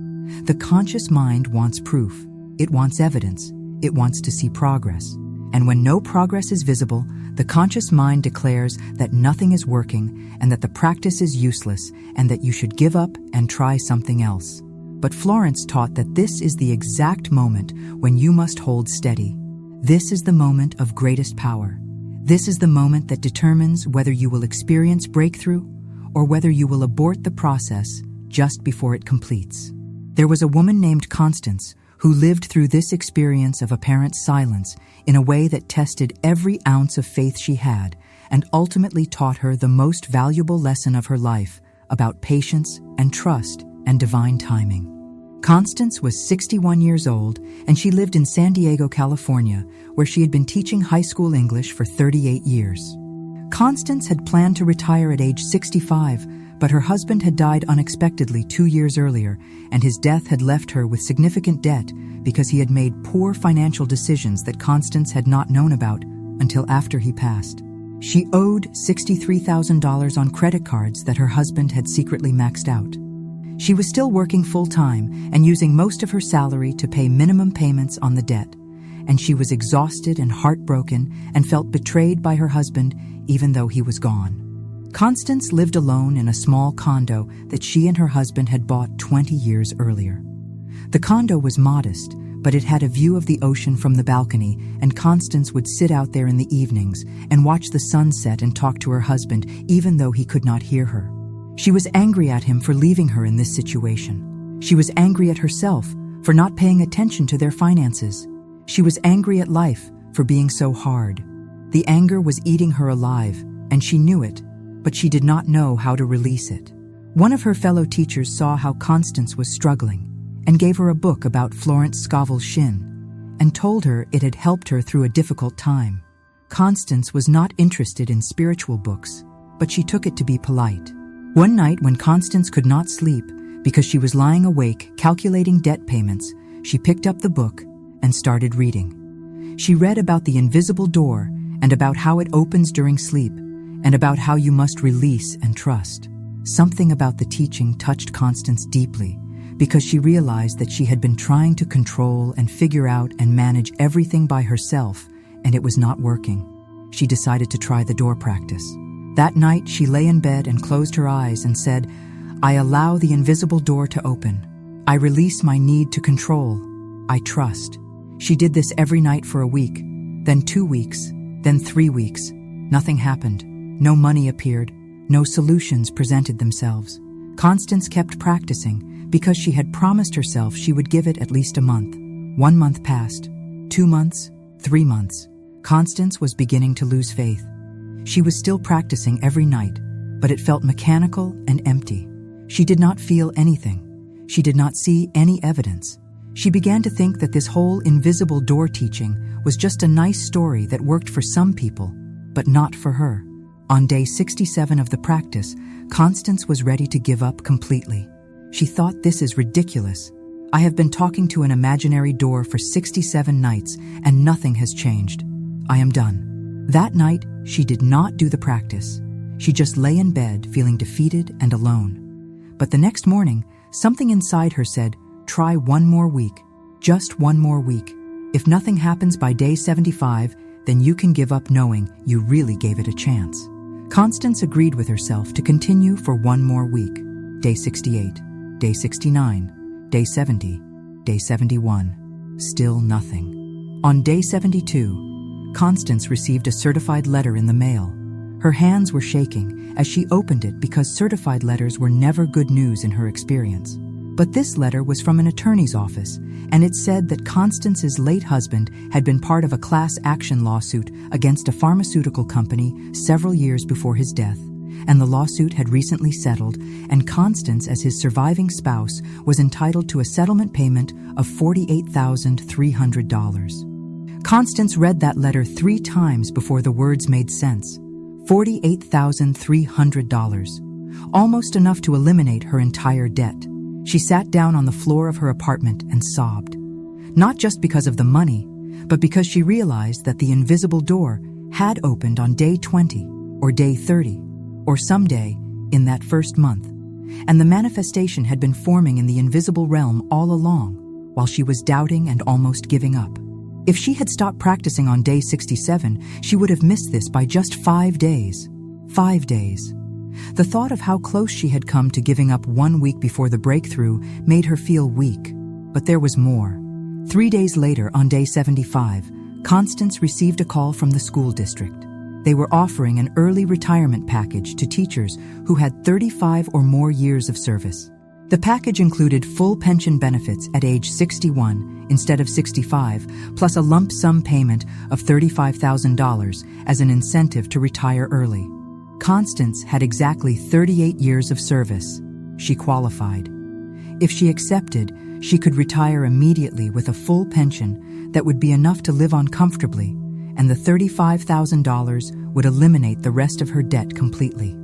The conscious mind wants proof. It wants evidence. It wants to see progress. And when no progress is visible, the conscious mind declares that nothing is working and that the practice is useless and that you should give up and try something else. But Florence taught that this is the exact moment when you must hold steady. This is the moment of greatest power. This is the moment that determines whether you will experience breakthrough or whether you will abort the process just before it completes. There was a woman named Constance who lived through this experience of apparent silence in a way that tested every ounce of faith she had and ultimately taught her the most valuable lesson of her life about patience and trust and divine timing. Constance was 61 years old, and she lived in San Diego, California, where she had been teaching high school English for 38 years. Constance had planned to retire at age 65, but her husband had died unexpectedly 2 years earlier, and his death had left her with significant debt because he had made poor financial decisions that Constance had not known about until after he passed. She owed $63,000 on credit cards that her husband had secretly maxed out. She was still working full-time and using most of her salary to pay minimum payments on the debt, and she was exhausted and heartbroken and felt betrayed by her husband even though he was gone. Constance lived alone in a small condo that she and her husband had bought 20 years earlier. The condo was modest, but it had a view of the ocean from the balcony, and Constance would sit out there in the evenings and watch the sunset and talk to her husband even though he could not hear her. She was angry at him for leaving her in this situation. She was angry at herself for not paying attention to their finances. She was angry at life for being so hard. The anger was eating her alive, and she knew it, but she did not know how to release it. One of her fellow teachers saw how Constance was struggling and gave her a book about Florence Scovel Shinn and told her it had helped her through a difficult time. Constance was not interested in spiritual books, but she took it to be polite. One night when Constance could not sleep because she was lying awake calculating debt payments, she picked up the book and started reading. She read about the invisible door and about how it opens during sleep and about how you must release and trust. Something about the teaching touched Constance deeply because she realized that she had been trying to control and figure out and manage everything by herself, and it was not working. She decided to try the door practice. That night, she lay in bed and closed her eyes and said, "I allow the invisible door to open. I release my need to control. I trust." She did this every night for a week, then 2 weeks, then 3 weeks. Nothing happened. No money appeared. No solutions presented themselves. Constance kept practicing because she had promised herself she would give it at least a month. 1 month passed. 2 months, 3 months. Constance was beginning to lose faith. She was still practicing every night, but it felt mechanical and empty. She did not feel anything. She did not see any evidence. She began to think that this whole invisible door teaching was just a nice story that worked for some people, but not for her. On day 67 of the practice, Constance was ready to give up completely. She thought, "This is ridiculous. I have been talking to an imaginary door for 67 nights and nothing has changed. I am done." That night, she did not do the practice. She just lay in bed feeling defeated and alone. But the next morning, something inside her said, "Try one more week. Just one more week. If nothing happens by day 75, then you can give up knowing you really gave it a chance." Constance agreed with herself to continue for one more week. Day 68, day 69, day 70, day 71. Still nothing. On day 72, Constance received a certified letter in the mail. Her hands were shaking as she opened it because certified letters were never good news in her experience. But this letter was from an attorney's office, and it said that Constance's late husband had been part of a class action lawsuit against a pharmaceutical company several years before his death, and the lawsuit had recently settled, and Constance, as his surviving spouse, was entitled to a settlement payment of $48,300. Constance read that letter 3 times before the words made sense. $48,300, almost enough to eliminate her entire debt. She sat down on the floor of her apartment and sobbed. Not just because of the money, but because she realized that the invisible door had opened on day 20 or day 30 or someday in that first month, and the manifestation had been forming in the invisible realm all along while she was doubting and almost giving up. If she had stopped practicing on day 67, she would have missed this by just 5 days. 5 days. The thought of how close she had come to giving up 1 week before the breakthrough made her feel weak. But there was more. 3 days later, on day 75, Constance received a call from the school district. They were offering an early retirement package to teachers who had 35 or more years of service. The package included full pension benefits at age 61 instead of 65, plus a lump sum payment of $35,000 as an incentive to retire early. Constance had exactly 38 years of service. She qualified. If she accepted, she could retire immediately with a full pension that would be enough to live on comfortably, and the $35,000 would eliminate the rest of her debt completely.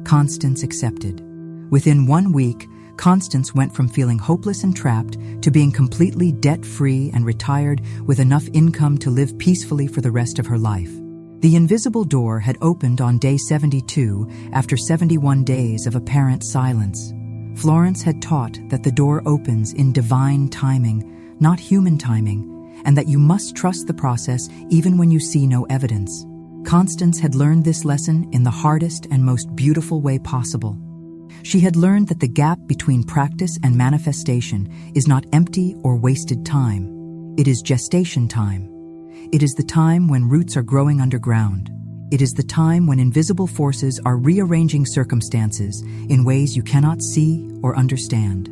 Constance accepted. Within 1 week, Constance went from feeling hopeless and trapped to being completely debt-free and retired with enough income to live peacefully for the rest of her life. The invisible door had opened on day 72 after 71 days of apparent silence. Florence had taught that the door opens in divine timing, not human timing, and that you must trust the process even when you see no evidence. Constance had learned this lesson in the hardest and most beautiful way possible. She had learned that the gap between practice and manifestation is not empty or wasted time. It is gestation time. It is the time when roots are growing underground. It is the time when invisible forces are rearranging circumstances in ways you cannot see or understand.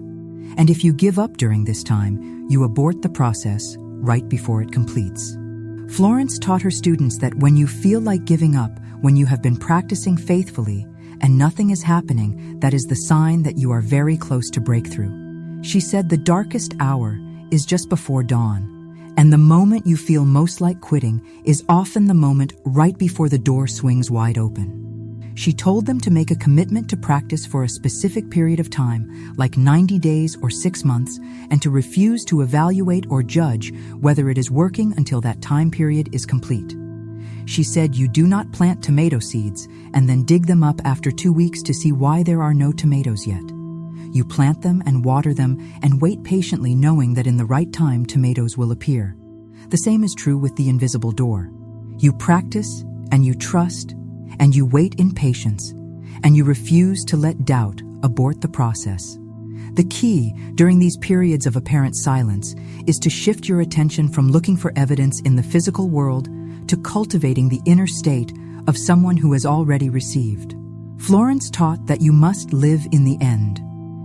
And if you give up during this time, you abort the process right before it completes. Florence taught her students that when you feel like giving up, when you have been practicing faithfully and nothing is happening, that is the sign that you are very close to breakthrough. She said the darkest hour is just before dawn. And the moment you feel most like quitting is often the moment right before the door swings wide open. She told them to make a commitment to practice for a specific period of time, like 90 days or 6 months, and to refuse to evaluate or judge whether it is working until that time period is complete. She said you do not plant tomato seeds and then dig them up after 2 weeks to see why there are no tomatoes yet. You plant them and water them and wait patiently knowing that in the right time tomatoes will appear. The same is true with the invisible door. You practice and you trust and you wait in patience and you refuse to let doubt abort the process. The key during these periods of apparent silence is to shift your attention from looking for evidence in the physical world to cultivating the inner state of someone who has already received. Florence taught that you must live in the end.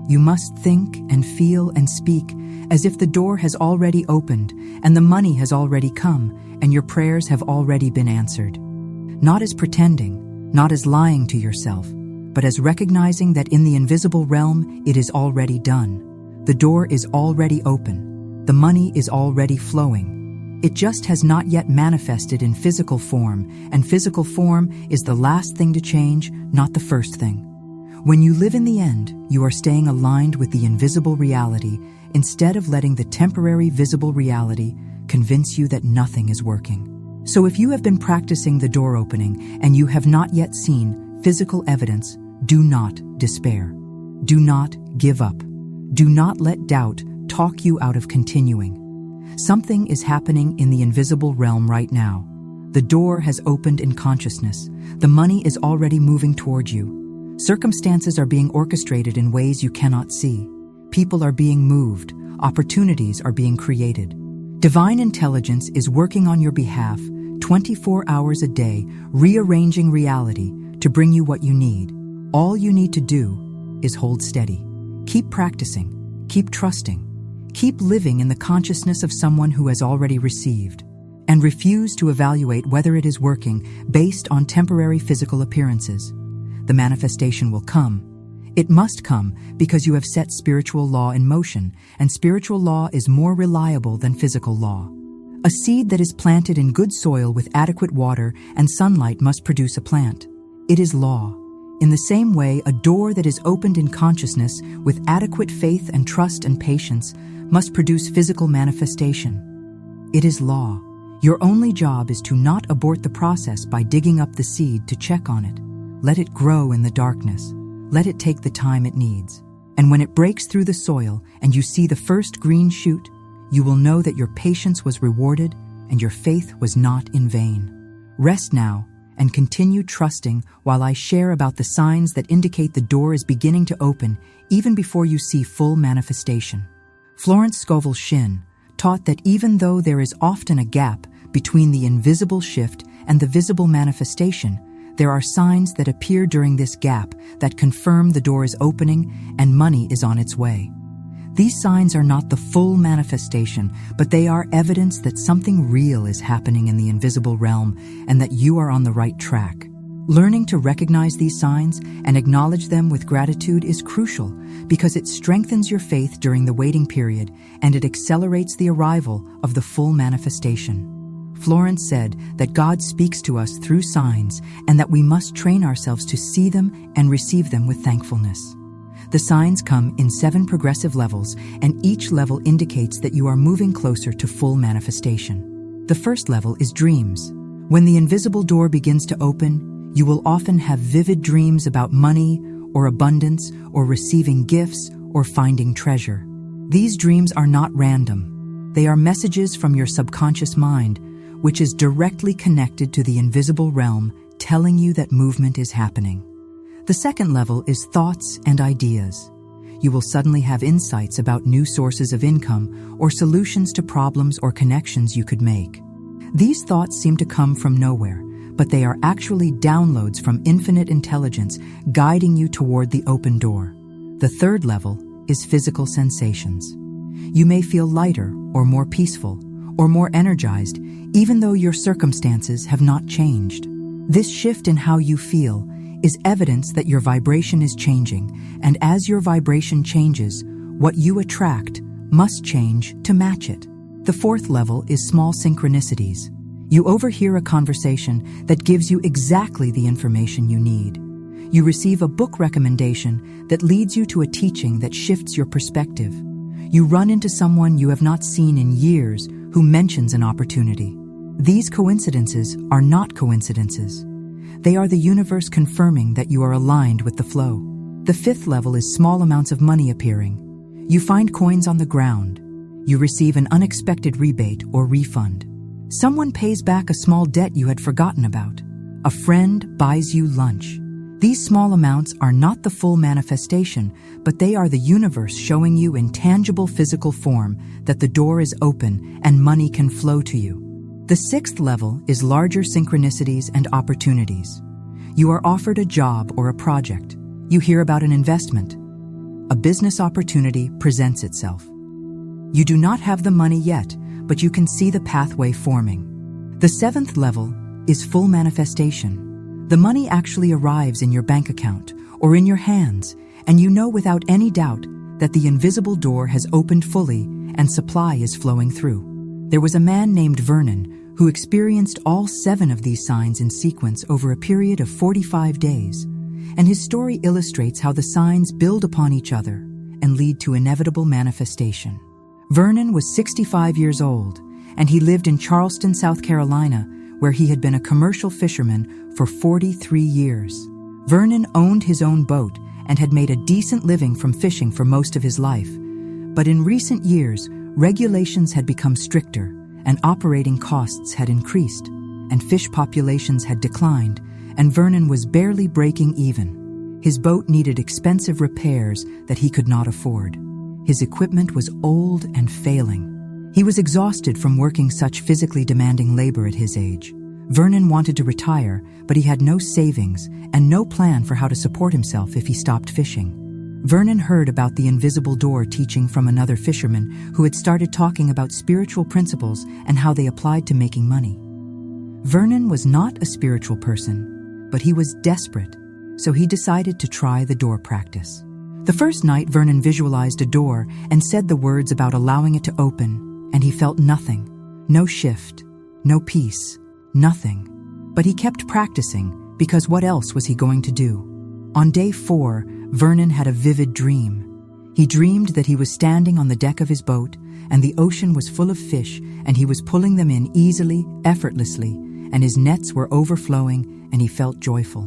You must think and feel and speak as if the door has already opened and the money has already come and your prayers have already been answered. Not as pretending, not as lying to yourself, but as recognizing that in the invisible realm it is already done. The door is already open. The money is already flowing. It just has not yet manifested in physical form, and physical form is the last thing to change, not the first thing. When you live in the end, you are staying aligned with the invisible reality instead of letting the temporary visible reality convince you that nothing is working. So if you have been practicing the door opening and you have not yet seen physical evidence, do not despair. Do not give up. Do not let doubt talk you out of continuing. Something is happening in the invisible realm right now. The door has opened in consciousness. The money is already moving toward you. Circumstances are being orchestrated in ways you cannot see. People are being moved. Opportunities are being created. Divine intelligence is working on your behalf 24 hours a day, rearranging reality to bring you what you need. All you need to do is hold steady. Keep practicing. Keep trusting. Keep living in the consciousness of someone who has already received. And refuse to evaluate whether it is working based on temporary physical appearances. The manifestation will come. It must come because you have set spiritual law in motion, and spiritual law is more reliable than physical law. A seed that is planted in good soil with adequate water and sunlight must produce a plant. It is law. In the same way, a door that is opened in consciousness with adequate faith and trust and patience must produce physical manifestation. It is law. Your only job is to not abort the process by digging up the seed to check on it. Let it grow in the darkness. Let it take the time it needs. And when it breaks through the soil and you see the first green shoot, you will know that your patience was rewarded and your faith was not in vain. Rest now and continue trusting while I share about the signs that indicate the door is beginning to open even before you see full manifestation. Florence Scovel Shinn taught that even though there is often a gap between the invisible shift and the visible manifestation, there are signs that appear during this gap that confirm the door is opening and money is on its way. These signs are not the full manifestation, but they are evidence that something real is happening in the invisible realm and that you are on the right track. Learning to recognize these signs and acknowledge them with gratitude is crucial because it strengthens your faith during the waiting period and it accelerates the arrival of the full manifestation. Florence said that God speaks to us through signs and that we must train ourselves to see them and receive them with thankfulness. The signs come in 7 progressive levels, and each level indicates that you are moving closer to full manifestation. The first level is dreams. When the invisible door begins to open, you will often have vivid dreams about money or abundance or receiving gifts or finding treasure. These dreams are not random. They are messages from your subconscious mind, which is directly connected to the invisible realm, telling you that movement is happening. The second level is thoughts and ideas. You will suddenly have insights about new sources of income or solutions to problems or connections you could make. These thoughts seem to come from nowhere, but they are actually downloads from infinite intelligence guiding you toward the open door. The third level is physical sensations. You may feel lighter or more peaceful or more energized, even though your circumstances have not changed. This shift in how you feel is evidence that your vibration is changing, and as your vibration changes, what you attract must change to match it. The fourth level is small synchronicities. You overhear a conversation that gives you exactly the information you need. You receive a book recommendation that leads you to a teaching that shifts your perspective. You run into someone you have not seen in years who mentions an opportunity. These coincidences are not coincidences. They are the universe confirming that you are aligned with the flow. The fifth level is small amounts of money appearing. You find coins on the ground. You receive an unexpected rebate or refund. Someone pays back a small debt you had forgotten about. A friend buys you lunch. These small amounts are not the full manifestation, but they are the universe showing you in tangible physical form that the door is open and money can flow to you. The sixth level is larger synchronicities and opportunities. You are offered a job or a project. You hear about an investment. a business opportunity presents itself. You do not have the money yet, but you can see the pathway forming. The seventh level is full manifestation. The money actually arrives in your bank account or in your hands, and you know without any doubt that the invisible door has opened fully and supply is flowing through. There was a man named Vernon who experienced all 7 of these signs in sequence over a period of 45 days, and his story illustrates how the signs build upon each other and lead to inevitable manifestation. Vernon was 65 years old, and he lived in Charleston, South Carolina, where he had been a commercial fisherman for 43 years. Vernon owned his own boat and had made a decent living from fishing for most of his life. But in recent years, regulations had become stricter, and operating costs had increased, and fish populations had declined, and Vernon was barely breaking even. His boat needed expensive repairs that he could not afford. His equipment was old and failing. He was exhausted from working such physically demanding labor at his age. Vernon wanted to retire, but he had no savings and no plan for how to support himself if he stopped fishing. Vernon heard about the invisible door teaching from another fisherman who had started talking about spiritual principles and how they applied to making money. Vernon was not a spiritual person, but he was desperate, so he decided to try the door practice. The first night, Vernon visualized a door and said the words about allowing it to open, and he felt nothing. No shift, no peace, nothing. But he kept practicing, because what else was he going to do? On day 4, Vernon had a vivid dream. He dreamed that he was standing on the deck of his boat, and the ocean was full of fish, and he was pulling them in easily, effortlessly, and his nets were overflowing, and he felt joyful.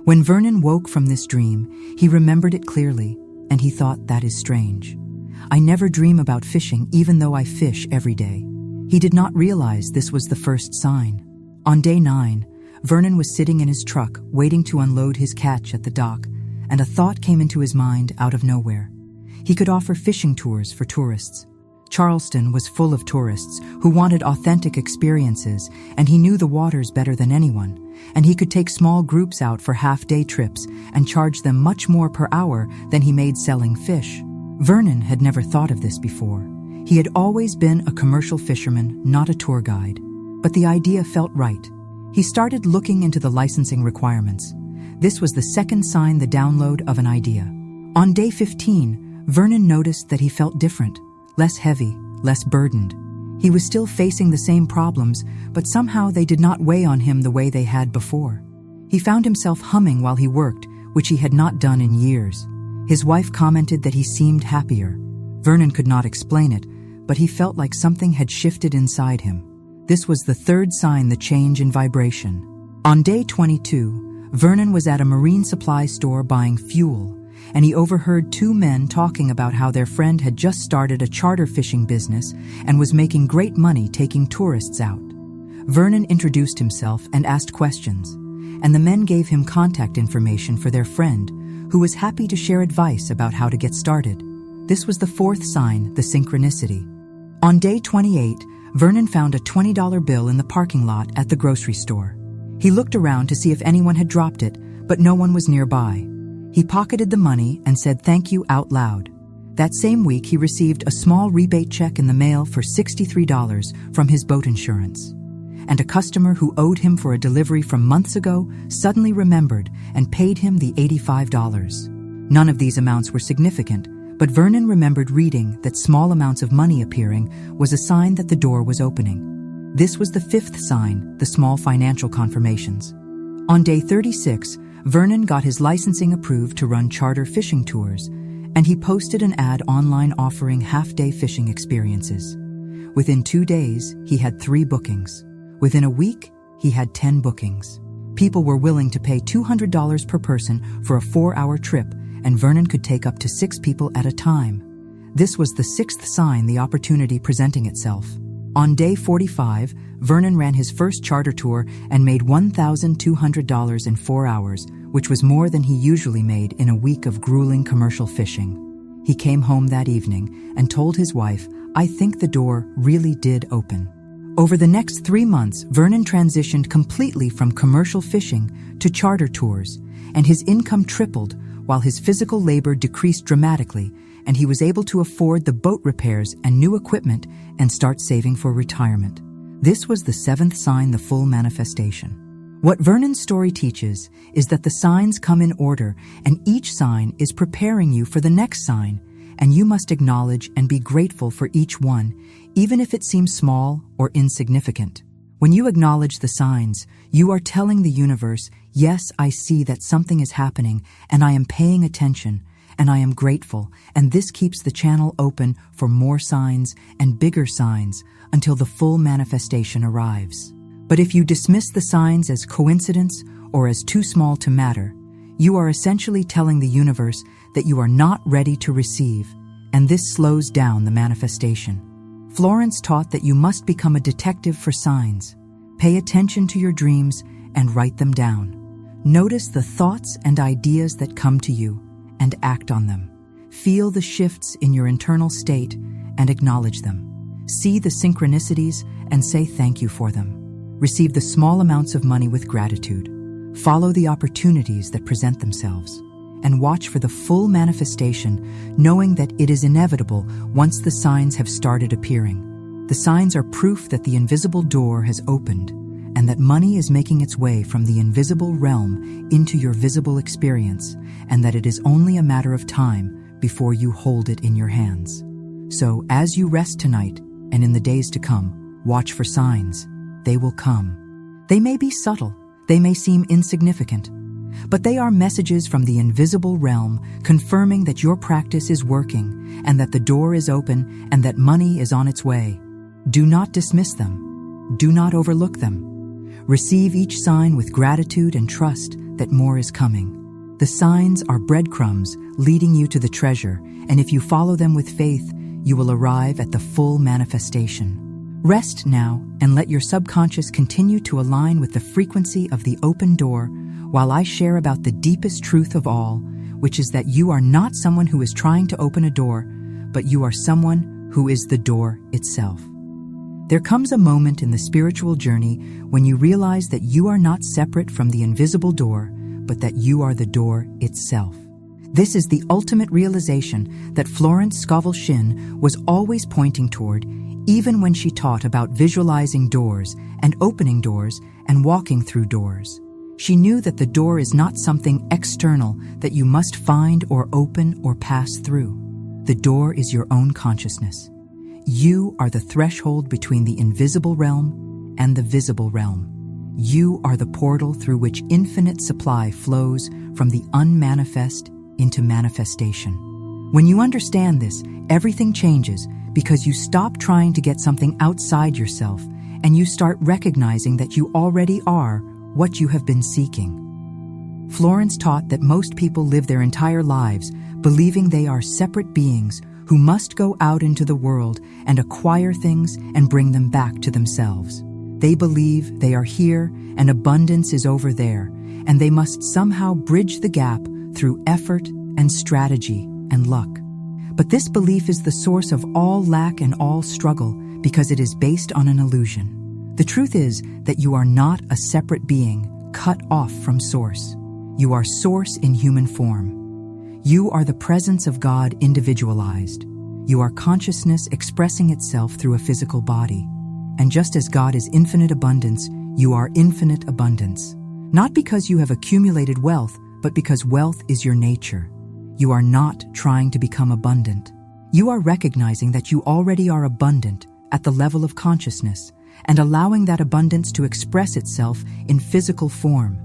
When Vernon woke from this dream, he remembered it clearly, and he thought, that is strange. I never dream about fishing even though I fish every day. He did not realize this was the first sign. On day 9, Vernon was sitting in his truck waiting to unload his catch at the dock, and a thought came into his mind out of nowhere. He could offer fishing tours for tourists. Charleston was full of tourists who wanted authentic experiences, and he knew the waters better than anyone, and he could take small groups out for half-day trips and charge them much more per hour than he made selling fish. Vernon had never thought of this before. He had always been a commercial fisherman, not a tour guide. But the idea felt right. He started looking into the licensing requirements. This was the second sign, the download of an idea. On day 15, Vernon noticed that he felt different, less heavy, less burdened. He was still facing the same problems, but somehow they did not weigh on him the way they had before. He found himself humming while he worked, which he had not done in years. His wife commented that he seemed happier. Vernon could not explain it, but he felt like something had shifted inside him. This was the third sign, the change in vibration. On day 22, Vernon was at a marine supply store buying fuel, and he overheard 2 men talking about how their friend had just started a charter fishing business and was making great money taking tourists out. Vernon introduced himself and asked questions, and the men gave him contact information for their friend, who was happy to share advice about how to get started. This was the 4th sign, the synchronicity. On day 28, Vernon found a $20 bill in the parking lot at the grocery store. He looked around to see if anyone had dropped it, but no one was nearby. He pocketed the money and said thank you out loud. That same week, he received a small rebate check in the mail for $63 from his boat insurance. And a customer who owed him for a delivery from months ago suddenly remembered and paid him the $85. None of these amounts were significant, but Vernon remembered reading that small amounts of money appearing was a sign that the door was opening. This was the 5th sign, the small financial confirmations. On day 36, Vernon got his licensing approved to run charter fishing tours, and he posted an ad online offering half-day fishing experiences. Within 2 days, he had 3 bookings. Within a week, he had 10 bookings. People were willing to pay $200 per person for a 4-hour trip, and Vernon could take up to 6 people at a time. This was the 6th sign, the opportunity presenting itself. On day 45, Vernon ran his first charter tour and made $1,200 in 4 hours, which was more than he usually made in a week of grueling commercial fishing. He came home that evening and told his wife, "I think the door really did open." Over the next 3 months, Vernon transitioned completely from commercial fishing to charter tours, and his income tripled while his physical labor decreased dramatically, and he was able to afford the boat repairs and new equipment and start saving for retirement. This was the seventh sign, the full manifestation. What Vernon's story teaches is that the signs come in order, and each sign is preparing you for the next sign, and you must acknowledge and be grateful for each one, even if it seems small or insignificant. When you acknowledge the signs, you are telling the universe, yes, I see that something is happening, and I am paying attention, and I am grateful, and this keeps the channel open for more signs and bigger signs until the full manifestation arrives. But if you dismiss the signs as coincidence or as too small to matter, you are essentially telling the universe that you are not ready to receive, and this slows down the manifestation. Florence taught that you must become a detective for signs. Pay attention to your dreams and write them down. Notice the thoughts and ideas that come to you and act on them. Feel the shifts in your internal state and acknowledge them. See the synchronicities and say thank you for them. Receive the small amounts of money with gratitude. Follow the opportunities that present themselves. And watch for the full manifestation, knowing that it is inevitable once the signs have started appearing. The signs are proof that the invisible door has opened, and that money is making its way from the invisible realm into your visible experience, and that it is only a matter of time before you hold it in your hands. So, as you rest tonight, and in the days to come, watch for signs. They will come. They may be subtle, they may seem insignificant, but they are messages from the invisible realm confirming that your practice is working and that the door is open and that money is on its way. Do not dismiss them. Do not overlook them. Receive each sign with gratitude and trust that more is coming. The signs are breadcrumbs leading you to the treasure, and if you follow them with faith, you will arrive at the full manifestation. Rest now and let your subconscious continue to align with the frequency of the open door while I share about the deepest truth of all, which is that you are not someone who is trying to open a door, but you are someone who is the door itself. There comes a moment in the spiritual journey when you realize that you are not separate from the invisible door, but that you are the door itself. This is the ultimate realization that Florence Scovel Shinn was always pointing toward, even when she taught about visualizing doors and opening doors and walking through doors. She knew that the door is not something external that you must find or open or pass through. The door is your own consciousness. You are the threshold between the invisible realm and the visible realm. You are the portal through which infinite supply flows from the unmanifest into manifestation. When you understand this, everything changes because you stop trying to get something outside yourself and you start recognizing that you already are what you have been seeking. Florence taught that most people live their entire lives believing they are separate beings who must go out into the world and acquire things and bring them back to themselves. They believe they are here and abundance is over there, and they must somehow bridge the gap through effort and strategy and luck. But this belief is the source of all lack and all struggle because it is based on an illusion. The truth is that you are not a separate being cut off from Source. You are Source in human form. You are the presence of God individualized. You are consciousness expressing itself through a physical body. And just as God is infinite abundance, you are infinite abundance. Not because you have accumulated wealth, but because wealth is your nature. You are not trying to become abundant. You are recognizing that you already are abundant at the level of consciousness and allowing that abundance to express itself in physical form.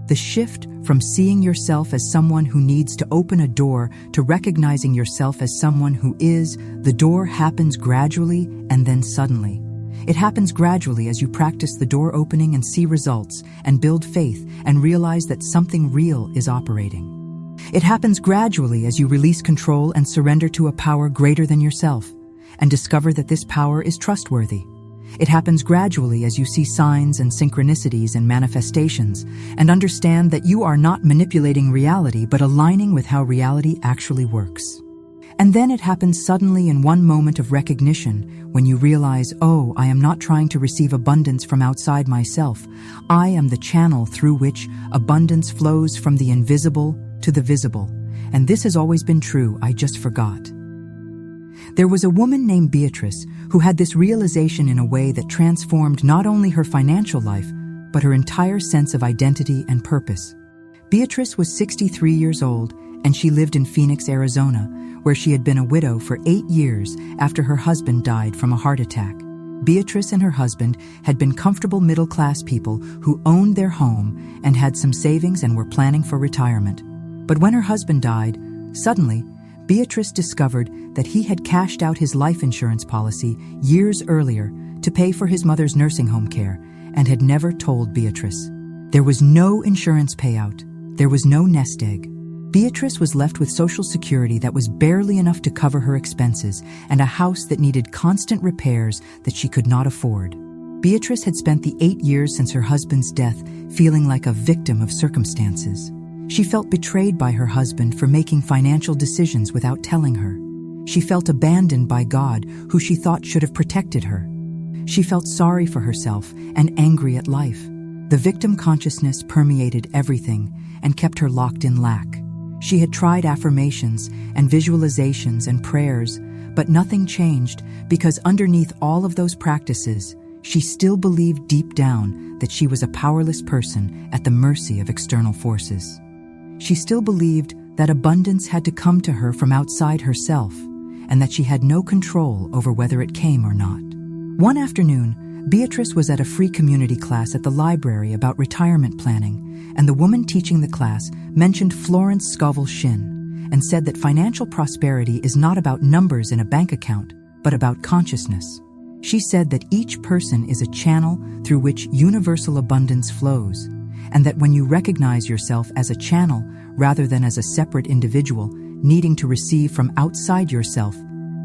The shift from seeing yourself as someone who needs to open a door to recognizing yourself as someone who is, the door happens gradually and then suddenly. It happens gradually as you practice the door opening and see results and build faith and realize that something real is operating. It happens gradually as you release control and surrender to a power greater than yourself and discover that this power is trustworthy. It happens gradually as you see signs and synchronicities and manifestations and understand that you are not manipulating reality but aligning with how reality actually works. And then it happens suddenly in one moment of recognition when you realize, oh, I am not trying to receive abundance from outside myself. I am the channel through which abundance flows from the invisible to the visible. and this has always been true, I just forgot. There was a woman named Beatrice who had this realization in a way that transformed not only her financial life, but her entire sense of identity and purpose. Beatrice was 63 years old, and she lived in Phoenix, Arizona, where she had been a widow for 8 years after her husband died from a heart attack. Beatrice and her husband had been comfortable middle-class people who owned their home and had some savings and were planning for retirement. But when her husband died, suddenly, Beatrice discovered that he had cashed out his life insurance policy years earlier to pay for his mother's nursing home care and had never told Beatrice. There was no insurance payout. There was no nest egg. Beatrice was left with Social Security that was barely enough to cover her expenses and a house that needed constant repairs that she could not afford. Beatrice had spent the 8 years since her husband's death feeling like a victim of circumstances. She felt betrayed by her husband for making financial decisions without telling her. She felt abandoned by God, who she thought should have protected her. She felt sorry for herself and angry at life. The victim consciousness permeated everything and kept her locked in lack. She had tried affirmations and visualizations and prayers, but nothing changed because underneath all of those practices, she still believed deep down that she was a powerless person at the mercy of external forces. She still believed that abundance had to come to her from outside herself and that she had no control over whether it came or not. One afternoon, Beatrice was at a free community class at the library about retirement planning, and the woman teaching the class mentioned Florence Scovel Shinn and said that financial prosperity is not about numbers in a bank account, but about consciousness. She said that each person is a channel through which universal abundance flows, and that when you recognize yourself as a channel rather than as a separate individual needing to receive from outside yourself,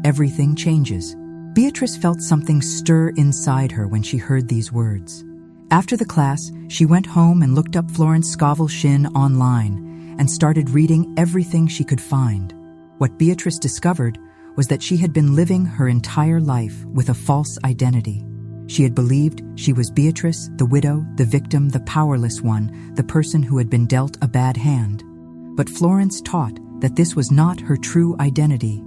everything changes. Beatrice felt something stir inside her when she heard these words. After the class, she went home and looked up Florence Scovel Shinn online and started reading everything she could find. What Beatrice discovered was that she had been living her entire life with a false identity. She had believed she was Beatrice, the widow, the victim, the powerless one, the person who had been dealt a bad hand. But Florence taught that this was not her true identity.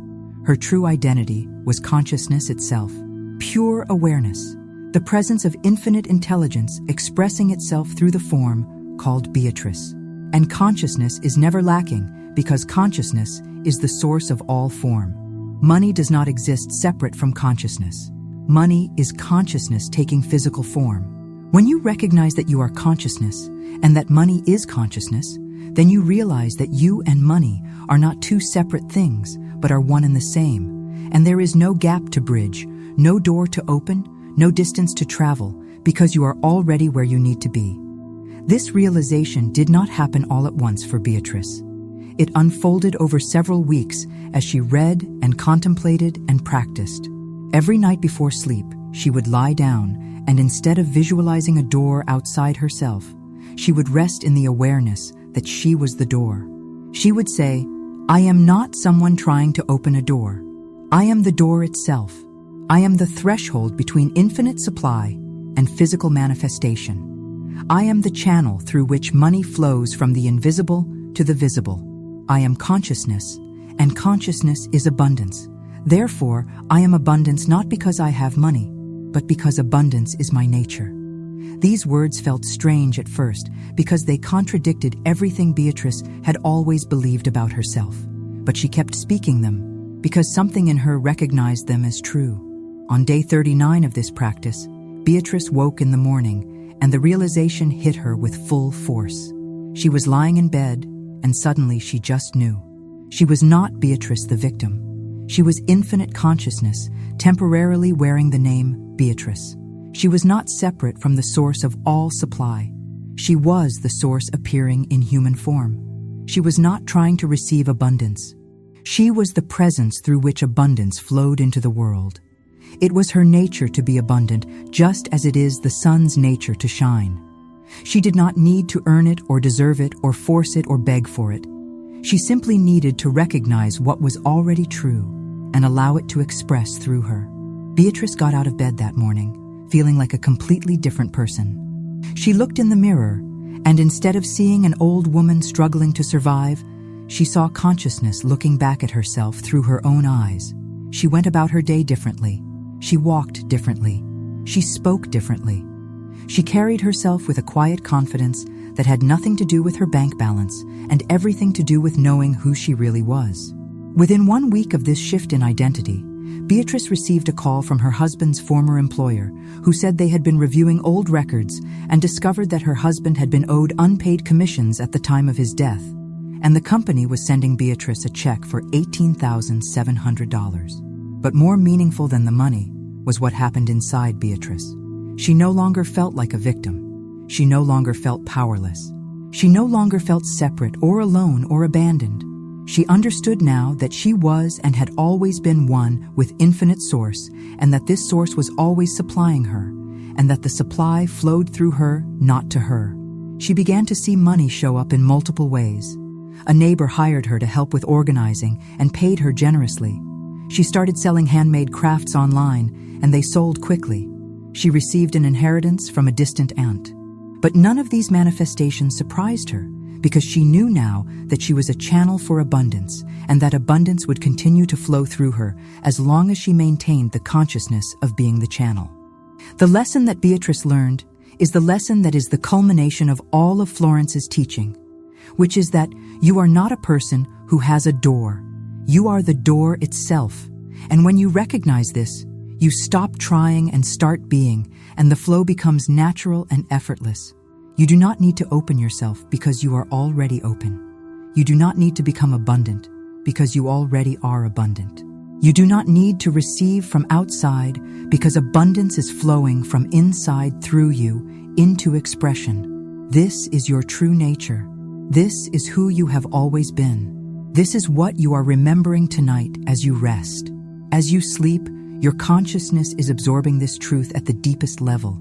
Her true identity was consciousness itself, pure awareness, the presence of infinite intelligence expressing itself through the form called Beatrice. And consciousness is never lacking because consciousness is the source of all form. Money does not exist separate from consciousness. Money is consciousness taking physical form. When you recognize that you are consciousness and that money is consciousness, then you realize that you and money are not two separate things, but are one and the same. And there is no gap to bridge, no door to open, no distance to travel, because you are already where you need to be. This realization did not happen all at once for Beatrice. It unfolded over several weeks as she read and contemplated and practiced. Every night before sleep, she would lie down, and instead of visualizing a door outside herself, she would rest in the awareness that she was the door. She would say, "I am not someone trying to open a door. I am the door itself. I am the threshold between infinite supply and physical manifestation. I am the channel through which money flows from the invisible to the visible. I am consciousness, and consciousness is abundance. Therefore, I am abundance not because I have money, but because abundance is my nature." These words felt strange at first because they contradicted everything Beatrice had always believed about herself. But she kept speaking them because something in her recognized them as true. On day 39 of this practice, Beatrice woke in the morning, and the realization hit her with full force. She was lying in bed, and suddenly she just knew. She was not Beatrice the victim. She was infinite consciousness, temporarily wearing the name Beatrice. She was not separate from the source of all supply. She was the source appearing in human form. She was not trying to receive abundance. She was the presence through which abundance flowed into the world. It was her nature to be abundant, just as it is the sun's nature to shine. She did not need to earn it or deserve it or force it or beg for it. She simply needed to recognize what was already true and allow it to express through her. Beatrice got out of bed that morning, feeling like a completely different person. She looked in the mirror, and instead of seeing an old woman struggling to survive, She saw consciousness looking back at herself through her own eyes. She went about her day differently. She walked differently. She spoke differently. She carried herself with a quiet confidence that had nothing to do with her bank balance and everything to do with knowing who she really was. Within 1 week of this shift in identity, Beatrice received a call from her husband's former employer, who said they had been reviewing old records and discovered that her husband had been owed unpaid commissions at the time of his death, and the company was sending Beatrice a check for $18,700. But more meaningful than the money was what happened inside Beatrice. She no longer felt like a victim. She no longer felt powerless. She no longer felt separate or alone or abandoned. She understood now that she was and had always been one with infinite source, and that this source was always supplying her, and that the supply flowed through her, not to her. She began to see money show up in multiple ways. A neighbor hired her to help with organizing and paid her generously. She started selling handmade crafts online, and they sold quickly. She received an inheritance from a distant aunt. But none of these manifestations surprised her, because she knew now that she was a channel for abundance, and that abundance would continue to flow through her as long as she maintained the consciousness of being the channel. The lesson that Beatrice learned is the lesson that is the culmination of all of Florence's teaching, which is that you are not a person who has a door. You are the door itself. And when you recognize this, you stop trying and start being, and the flow becomes natural and effortless. You do not need to open yourself because you are already open. You do not need to become abundant because you already are abundant. You do not need to receive from outside because abundance is flowing from inside through you into expression. This is your true nature. This is who you have always been. This is what you are remembering tonight as you rest. As you sleep, your consciousness is absorbing this truth at the deepest level.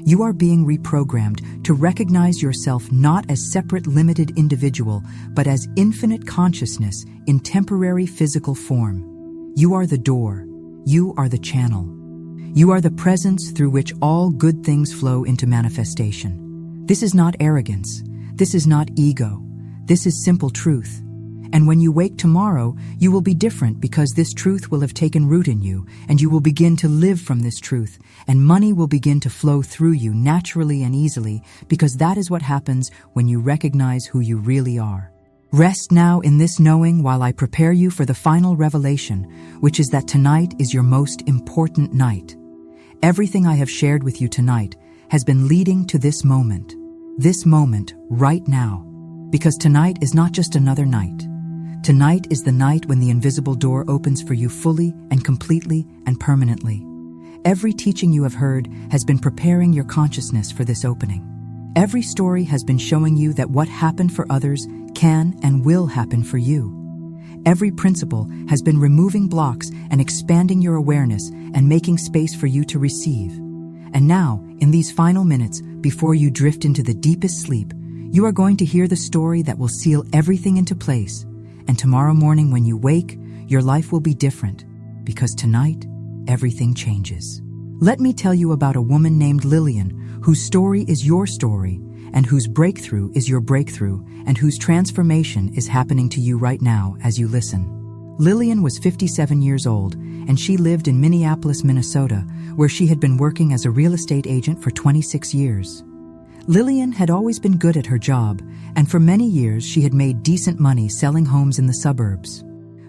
You are being reprogrammed to recognize yourself not as separate, limited individual, but as infinite consciousness in temporary physical form. You are the door. You are the channel. You are the presence through which all good things flow into manifestation. This is not arrogance. This is not ego. This is simple truth. And when you wake tomorrow, you will be different because this truth will have taken root in you, and you will begin to live from this truth, and money will begin to flow through you naturally and easily, because that is what happens when you recognize who you really are. Rest now in this knowing while I prepare you for the final revelation, which is that tonight is your most important night. Everything I have shared with you tonight has been leading to this moment right now, because tonight is not just another night. Tonight is the night when the invisible door opens for you fully and completely and permanently. Every teaching you have heard has been preparing your consciousness for this opening. Every story has been showing you that what happened for others can and will happen for you. Every principle has been removing blocks and expanding your awareness and making space for you to receive. And now, in these final minutes, before you drift into the deepest sleep, you are going to hear the story that will seal everything into place. And tomorrow morning when you wake, your life will be different, because tonight, everything changes. Let me tell you about a woman named Lillian, whose story is your story, and whose breakthrough is your breakthrough, and whose transformation is happening to you right now as you listen. Lillian was 57 years old, and she lived in Minneapolis, Minnesota, where she had been working as a real estate agent for 26 years. Lillian had always been good at her job, and for many years she had made decent money selling homes in the suburbs.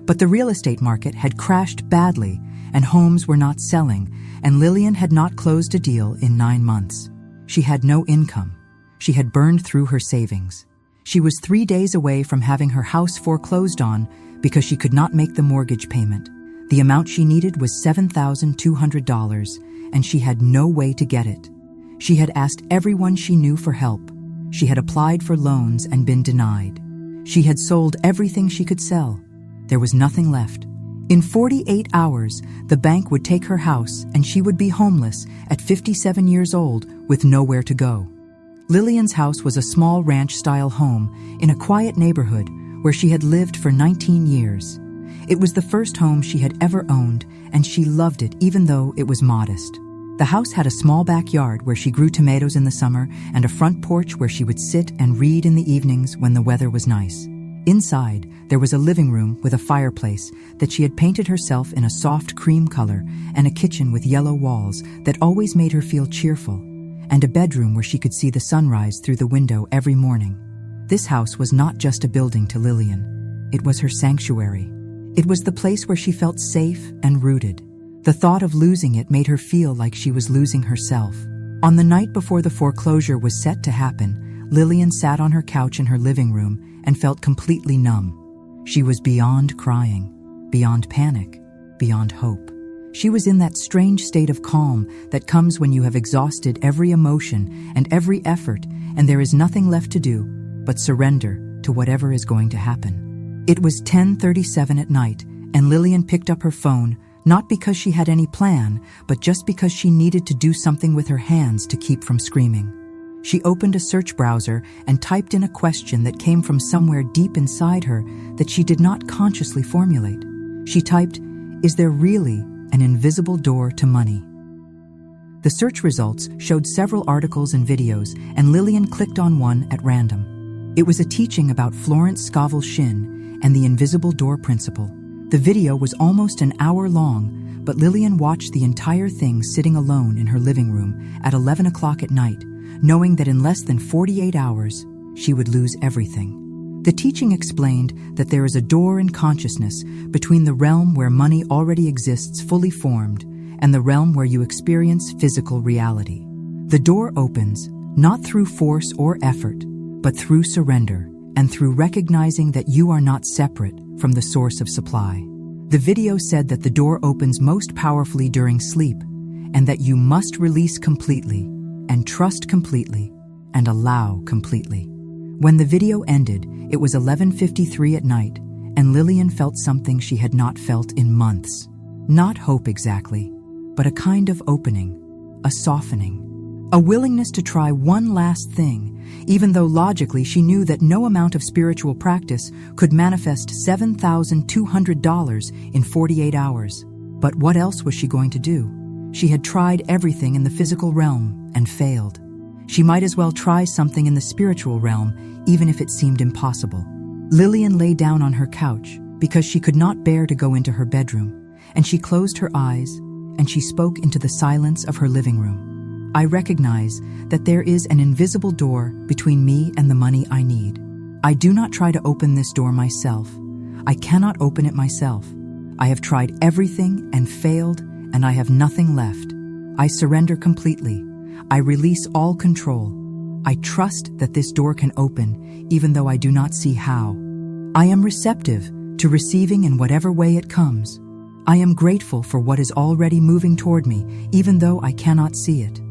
But the real estate market had crashed badly, and homes were not selling, and Lillian had not closed a deal in 9 months. She had no income. She had burned through her savings. She was 3 days away from having her house foreclosed on because she could not make the mortgage payment. The amount she needed was $7,200, and she had no way to get it. She had asked everyone she knew for help. She had applied for loans and been denied. She had sold everything she could sell. There was nothing left. In 48 hours, the bank would take her house and she would be homeless at 57 years old with nowhere to go. Lillian's house was a small ranch-style home in a quiet neighborhood where she had lived for 19 years. It was the first home she had ever owned, and she loved it even though it was modest. The house had a small backyard where she grew tomatoes in the summer and a front porch where she would sit and read in the evenings when the weather was nice. Inside, there was a living room with a fireplace that she had painted herself in a soft cream color, and a kitchen with yellow walls that always made her feel cheerful, and a bedroom where she could see the sunrise through the window every morning. This house was not just a building to Lillian. It was her sanctuary. It was the place where she felt safe and rooted. The thought of losing it made her feel like she was losing herself. On the night before the foreclosure was set to happen, Lillian sat on her couch in her living room and felt completely numb. She was beyond crying, beyond panic, beyond hope. She was in that strange state of calm that comes when you have exhausted every emotion and every effort, and there is nothing left to do but surrender to whatever is going to happen. It was 10:37 at night, and Lillian picked up her phone, not because she had any plan, but just because she needed to do something with her hands to keep from screaming. She opened a search browser and typed in a question that came from somewhere deep inside her that she did not consciously formulate. She typed, "Is there really an invisible door to money?" The search results showed several articles and videos, and Lillian clicked on one at random. It was a teaching about Florence Scovel Shinn and the invisible door principle. The video was almost an hour long, but Lillian watched the entire thing sitting alone in her living room at 11 o'clock at night, knowing that in less than 48 hours, she would lose everything. The teaching explained that there is a door in consciousness between the realm where money already exists fully formed and the realm where you experience physical reality. The door opens not through force or effort, but through surrender and through recognizing that you are not separate from the source of supply. The video said that the door opens most powerfully during sleep, and that you must release completely and trust completely and allow completely. When the video ended, it was 11:53 at night, and Lillian felt something she had not felt in months. Not hope exactly, but a kind of opening, a softening, a willingness to try one last thing, even though logically she knew that no amount of spiritual practice could manifest $7,200 in 48 hours. But what else was she going to do? She had tried everything in the physical realm and failed. She might as well try something in the spiritual realm, even if it seemed impossible. Lillian lay down on her couch because she could not bear to go into her bedroom, and she closed her eyes and she spoke into the silence of her living room. I recognize that there is an invisible door between me and the money I need. I do not try to open this door myself. I cannot open it myself. I have tried everything and failed, and I have nothing left. I surrender completely. I release all control. I trust that this door can open, even though I do not see how. I am receptive to receiving in whatever way it comes. I am grateful for what is already moving toward me, even though I cannot see it.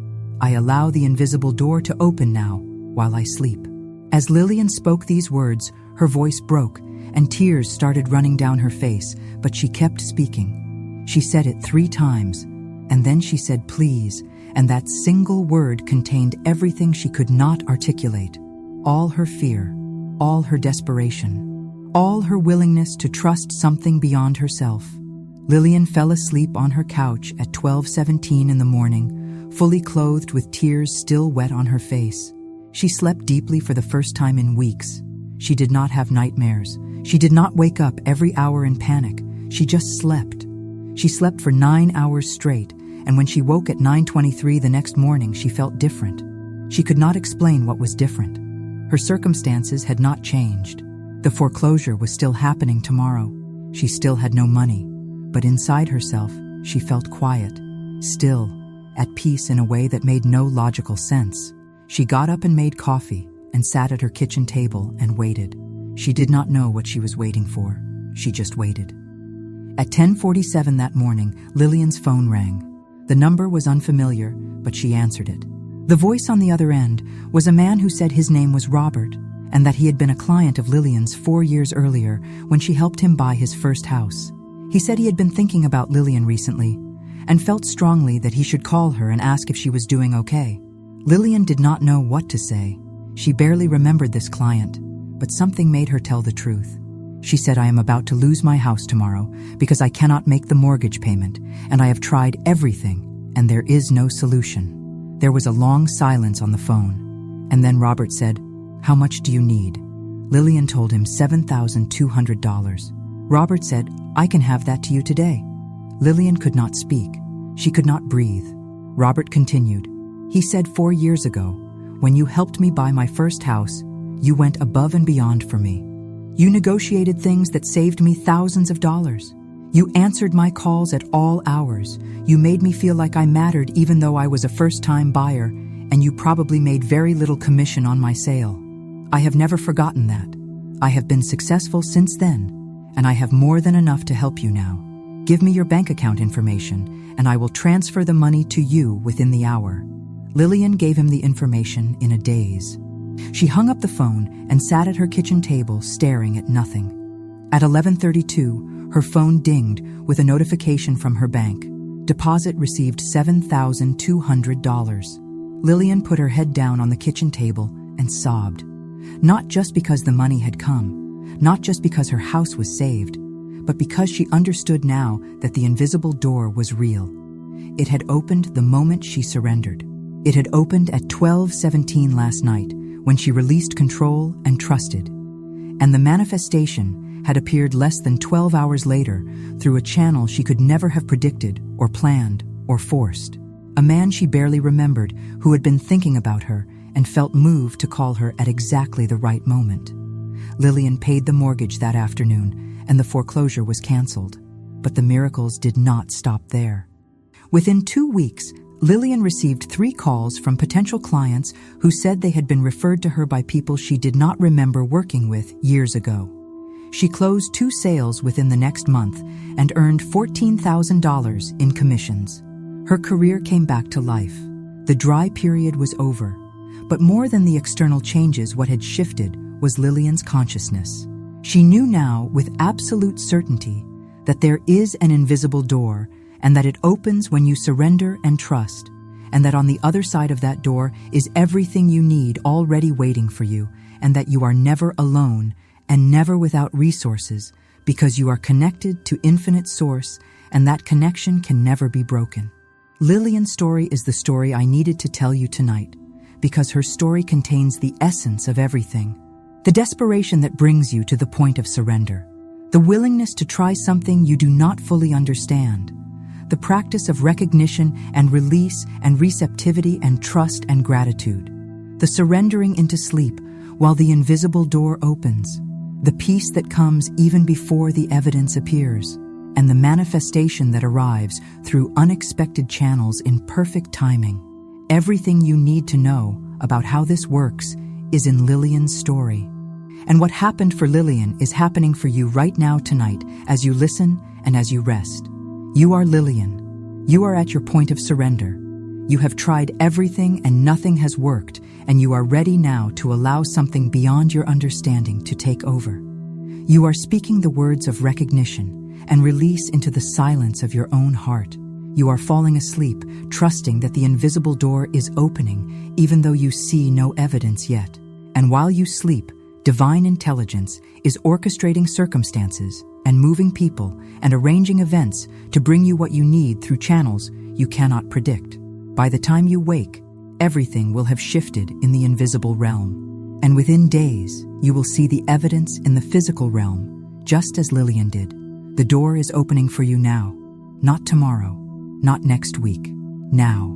I allow the invisible door to open now while I sleep. As Lillian spoke these words, her voice broke and tears started running down her face, but she kept speaking. She said it 3 times, and then she said please, and that single word contained everything she could not articulate. All her fear, all her desperation, all her willingness to trust something beyond herself. Lillian fell asleep on her couch at 12:17 in the morning, fully clothed with tears still wet on her face. She slept deeply for the first time in weeks. She did not have nightmares. She did not wake up every hour in panic. She just slept. She slept for 9 hours straight, and when she woke at 9:23 the next morning, she felt different. She could not explain what was different. Her circumstances had not changed. The foreclosure was still happening tomorrow. She still had no money, but inside herself, she felt quiet, still, at peace in a way that made no logical sense. She got up and made coffee and sat at her kitchen table and waited. She did not know what she was waiting for. She just waited. At 10:47 that morning, Lillian's phone rang. The number was unfamiliar, but she answered it. The voice on the other end was a man who said his name was Robert and that he had been a client of Lillian's 4 years earlier when she helped him buy his first house. He said he had been thinking about Lillian recently and felt strongly that he should call her and ask if she was doing okay. Lillian did not know what to say. She barely remembered this client, but something made her tell the truth. She said, "I am about to lose my house tomorrow because I cannot make the mortgage payment, and I have tried everything, and there is no solution." There was a long silence on the phone, and then Robert said, "How much do you need?" Lillian told him $7,200. Robert said, "I can have that to you today." Lillian could not speak. She could not breathe. Robert continued, "He said 4 years ago, when you helped me buy my first house, you went above and beyond for me. You negotiated things that saved me thousands of dollars. You answered my calls at all hours. You made me feel like I mattered even though I was a first-time buyer, and you probably made very little commission on my sale. I have never forgotten that. I have been successful since then, and I have more than enough to help you now. Give me your bank account information, and I will transfer the money to you within the hour." Lillian gave him the information in a daze. She hung up the phone and sat at her kitchen table staring at nothing. At 11:32, her phone dinged with a notification from her bank. Deposit received $7,200. Lillian put her head down on the kitchen table and sobbed. Not just because the money had come, not just because her house was saved, but because she understood now that the invisible door was real. It had opened the moment she surrendered. It had opened at 12:17 last night, when she released control and trusted. And the manifestation had appeared less than 12 hours later through a channel she could never have predicted or planned or forced. A man she barely remembered who had been thinking about her and felt moved to call her at exactly the right moment. Lillian paid the mortgage that afternoon, and the foreclosure was canceled. But the miracles did not stop there. Within 2 weeks, Lillian received 3 calls from potential clients who said they had been referred to her by people she did not remember working with years ago. She closed 2 sales within the next month and earned $14,000 in commissions. Her career came back to life. The dry period was over. But more than the external changes, what had shifted was Lillian's consciousness. She knew now with absolute certainty that there is an invisible door, and that it opens when you surrender and trust, and that on the other side of that door is everything you need already waiting for you, and that you are never alone and never without resources because you are connected to infinite source, and that connection can never be broken. Lillian's story is the story I needed to tell you tonight, because her story contains the essence of everything. The desperation that brings you to the point of surrender. The willingness to try something you do not fully understand. The practice of recognition and release and receptivity and trust and gratitude. The surrendering into sleep while the invisible door opens. The peace that comes even before the evidence appears. And the manifestation that arrives through unexpected channels in perfect timing. Everything you need to know about how this works is in Lillian's story. And what happened for Lillian is happening for you right now tonight as you listen and as you rest. You are Lillian. You are at your point of surrender. You have tried everything and nothing has worked, and you are ready now to allow something beyond your understanding to take over. You are speaking the words of recognition and release into the silence of your own heart. You are falling asleep, trusting that the invisible door is opening, even though you see no evidence yet. And while you sleep, divine intelligence is orchestrating circumstances and moving people and arranging events to bring you what you need through channels you cannot predict. By the time you wake, everything will have shifted in the invisible realm. And within days, you will see the evidence in the physical realm, just as Lillian did. The door is opening for you now, not tomorrow, not next week, now,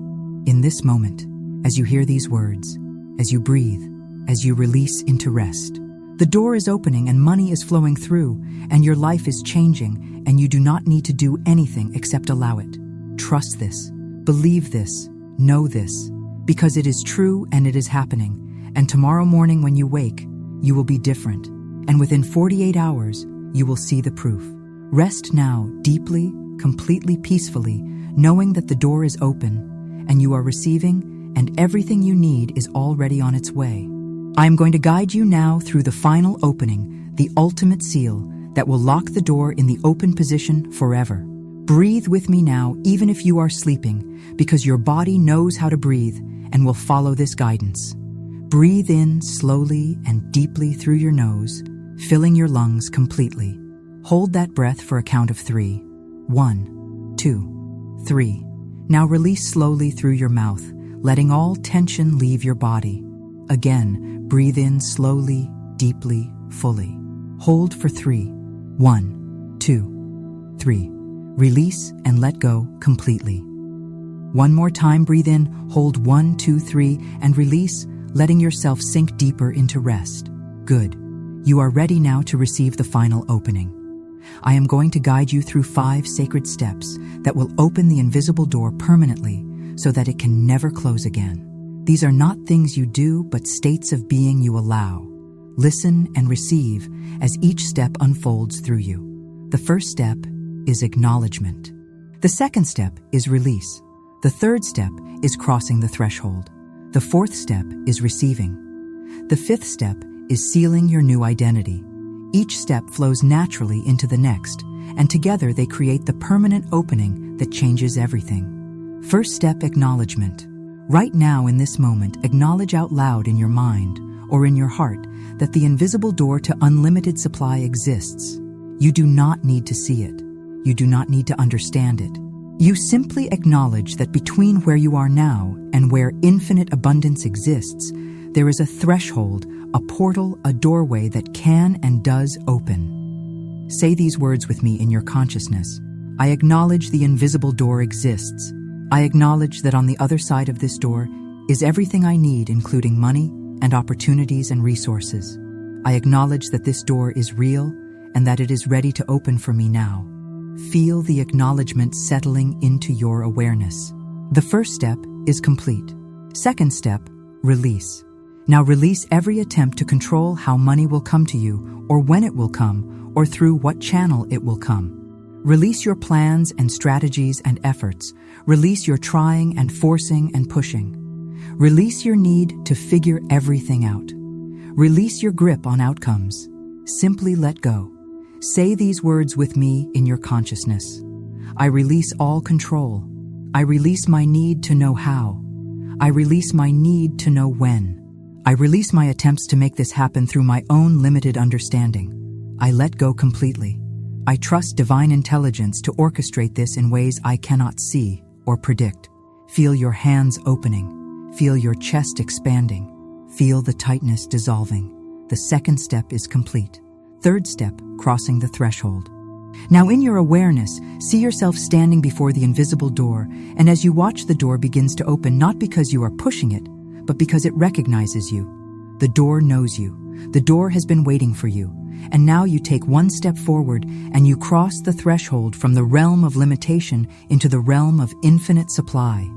in this moment, as you hear these words, as you breathe, as you release into rest. The door is opening and money is flowing through, and your life is changing, and you do not need to do anything except allow it. Trust this, believe this, know this, because it is true and it is happening, and tomorrow morning when you wake, you will be different, and within 48 hours, you will see the proof. Rest now, deeply, completely peacefully, knowing that the door is open, and you are receiving, and everything you need is already on its way. I am going to guide you now through the final opening, the ultimate seal that will lock the door in the open position forever. Breathe with me now, even if you are sleeping, because your body knows how to breathe and will follow this guidance. Breathe in slowly and deeply through your nose, filling your lungs completely. Hold that breath for a count of 3. 1, 2, 3. Now release slowly through your mouth, letting all tension leave your body. Again, breathe in slowly, deeply, fully. Hold for 3. 1, 2, 3. Release and let go completely. One more time, breathe in, hold 1, 2, 3, and release, letting yourself sink deeper into rest. Good. You are ready now to receive the final opening. I am going to guide you through 5 sacred steps that will open the invisible door permanently so that it can never close again. These are not things you do, but states of being you allow. Listen and receive as each step unfolds through you. The first step is acknowledgement. The second step is release. The third step is crossing the threshold. The fourth step is receiving. The fifth step is sealing your new identity. Each step flows naturally into the next, and together they create the permanent opening that changes everything. First step, acknowledgement. Right now in this moment, acknowledge out loud in your mind or in your heart that the invisible door to unlimited supply exists. You do not need to see it. You do not need to understand it. You simply acknowledge that between where you are now and where infinite abundance exists, there is a threshold, a portal, a doorway that can and does open. Say these words with me in your consciousness. I acknowledge the invisible door exists. I acknowledge that on the other side of this door is everything I need, including money and opportunities and resources. I acknowledge that this door is real and that it is ready to open for me now. Feel the acknowledgement settling into your awareness. The first step is complete. Second step, release. Now release every attempt to control how money will come to you, or when it will come, or through what channel it will come. Release your plans and strategies and efforts. Release your trying and forcing and pushing. Release your need to figure everything out. Release your grip on outcomes. Simply let go. Say these words with me in your consciousness. I release all control. I release my need to know how. I release my need to know when. I release my attempts to make this happen through my own limited understanding. I let go completely. I trust divine intelligence to orchestrate this in ways I cannot see or predict. Feel your hands opening. Feel your chest expanding. Feel the tightness dissolving. The second step is complete. Third step, crossing the threshold. Now in your awareness, see yourself standing before the invisible door, and as you watch the door begins to open, not because you are pushing it, but because it recognizes you. The door knows you. The door has been waiting for you. And now you take one step forward and you cross the threshold from the realm of limitation into the realm of infinite supply.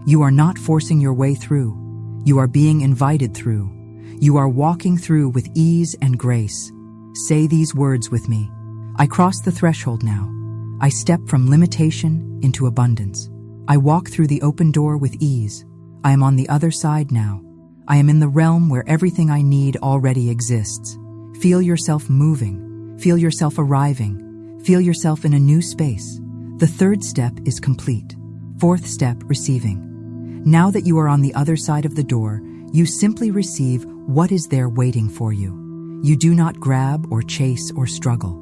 You are not forcing your way through. You are being invited through. You are walking through with ease and grace. Say these words with me. I cross the threshold now. I step from limitation into abundance. I walk through the open door with ease. I am on the other side now. I am in the realm where everything I need already exists. Feel yourself moving. Feel yourself arriving. Feel yourself in a new space. The third step is complete. Fourth step, receiving. Now that you are on the other side of the door, you simply receive what is there waiting for you. You do not grab or chase or struggle.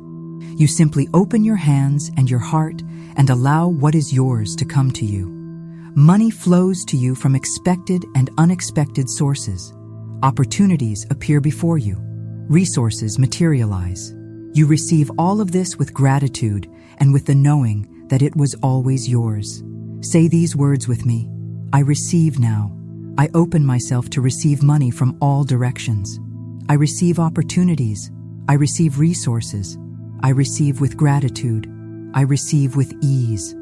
You simply open your hands and your heart and allow what is yours to come to you. Money flows to you from expected and unexpected sources. Opportunities appear before you. Resources materialize. You receive all of this with gratitude and with the knowing that it was always yours. Say these words with me. I receive now. I open myself to receive money from all directions. I receive opportunities. I receive resources. I receive with gratitude. I receive with ease.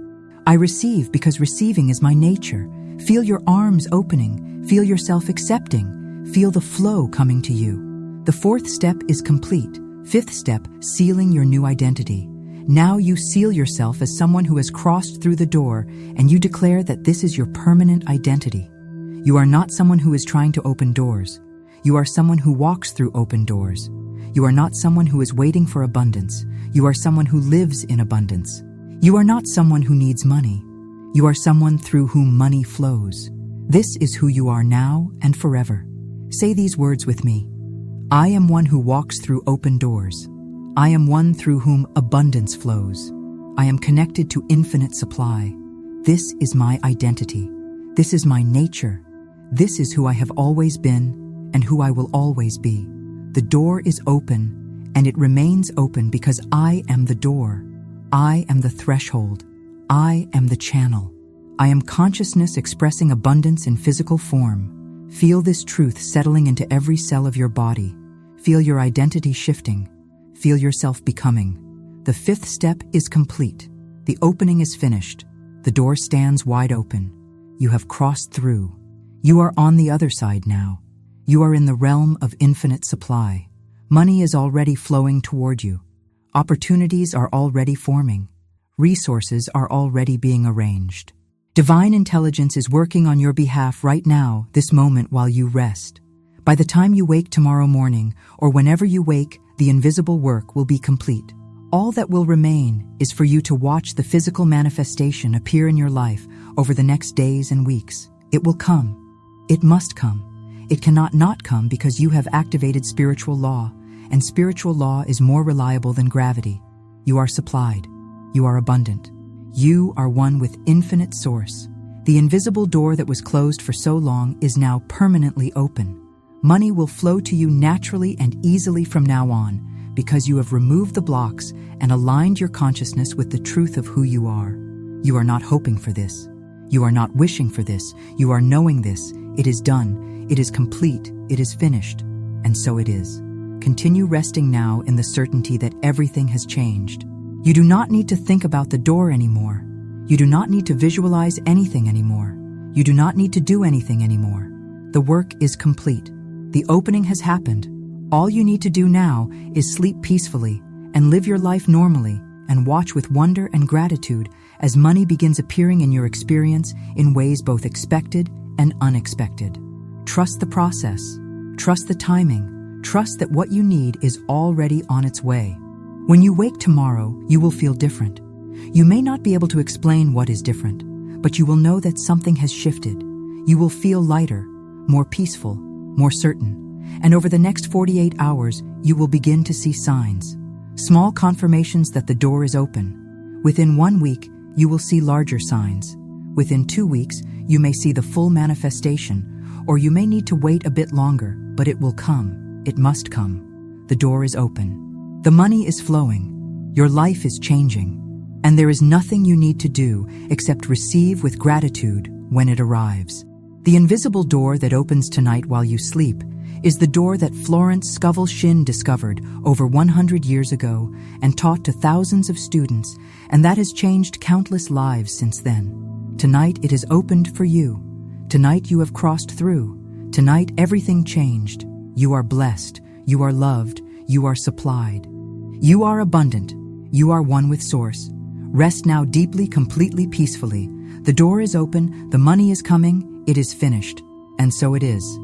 I receive because receiving is my nature. Feel your arms opening. Feel yourself accepting. Feel the flow coming to you. The fourth step is complete. Fifth step, sealing your new identity. Now you seal yourself as someone who has crossed through the door, and you declare that this is your permanent identity. You are not someone who is trying to open doors. You are someone who walks through open doors. You are not someone who is waiting for abundance. You are someone who lives in abundance. You are not someone who needs money. You are someone through whom money flows. This is who you are now and forever. Say these words with me. I am one who walks through open doors. I am one through whom abundance flows. I am connected to infinite supply. This is my identity. This is my nature. This is who I have always been and who I will always be. The door is open, and it remains open because I am the door. I am the threshold. I am the channel. I am consciousness expressing abundance in physical form. Feel this truth settling into every cell of your body. Feel your identity shifting. Feel yourself becoming. The fifth step is complete. The opening is finished. The door stands wide open. You have crossed through. You are on the other side now. You are in the realm of infinite supply. Money is already flowing toward you. Opportunities are already forming. Resources are already being arranged. Divine intelligence is working on your behalf right now, this moment while you rest. By the time you wake tomorrow morning, or whenever you wake, the invisible work will be complete. All that will remain is for you to watch the physical manifestation appear in your life over the next days and weeks. It will come. It must come. It cannot not come because you have activated spiritual law, and spiritual law is more reliable than gravity. You are supplied. You are abundant. You are one with infinite source. The invisible door that was closed for so long is now permanently open. Money will flow to you naturally and easily from now on because you have removed the blocks and aligned your consciousness with the truth of who you are. You are not hoping for this. You are not wishing for this. You are knowing this. It is done. It is complete. It is finished. And so it is. Continue resting now in the certainty that everything has changed. You do not need to think about the door anymore. You do not need to visualize anything anymore. You do not need to do anything anymore. The work is complete. The opening has happened. All you need to do now is sleep peacefully and live your life normally and watch with wonder and gratitude as money begins appearing in your experience in ways both expected and unexpected. Trust the process. Trust the timing. Trust that what you need is already on its way. When you wake tomorrow, you will feel different. You may not be able to explain what is different, but you will know that something has shifted. You will feel lighter, more peaceful, more certain. And over the next 48 hours, you will begin to see signs. Small confirmations that the door is open. Within 1 week, you will see larger signs. Within 2 weeks, you may see the full manifestation, or you may need to wait a bit longer, but it will come. It must come. The door is open. The money is flowing. Your life is changing. And there is nothing you need to do except receive with gratitude when it arrives. The invisible door that opens tonight while you sleep is the door that Florence Scovel Shinn discovered over 100 years ago and taught to thousands of students, and that has changed countless lives since then. Tonight it is opened for you. Tonight you have crossed through. Tonight everything changed. You are blessed. You are loved. You are supplied. You are abundant. You are one with Source. Rest now deeply, completely, peacefully. The door is open. The money is coming. It is finished. And so it is.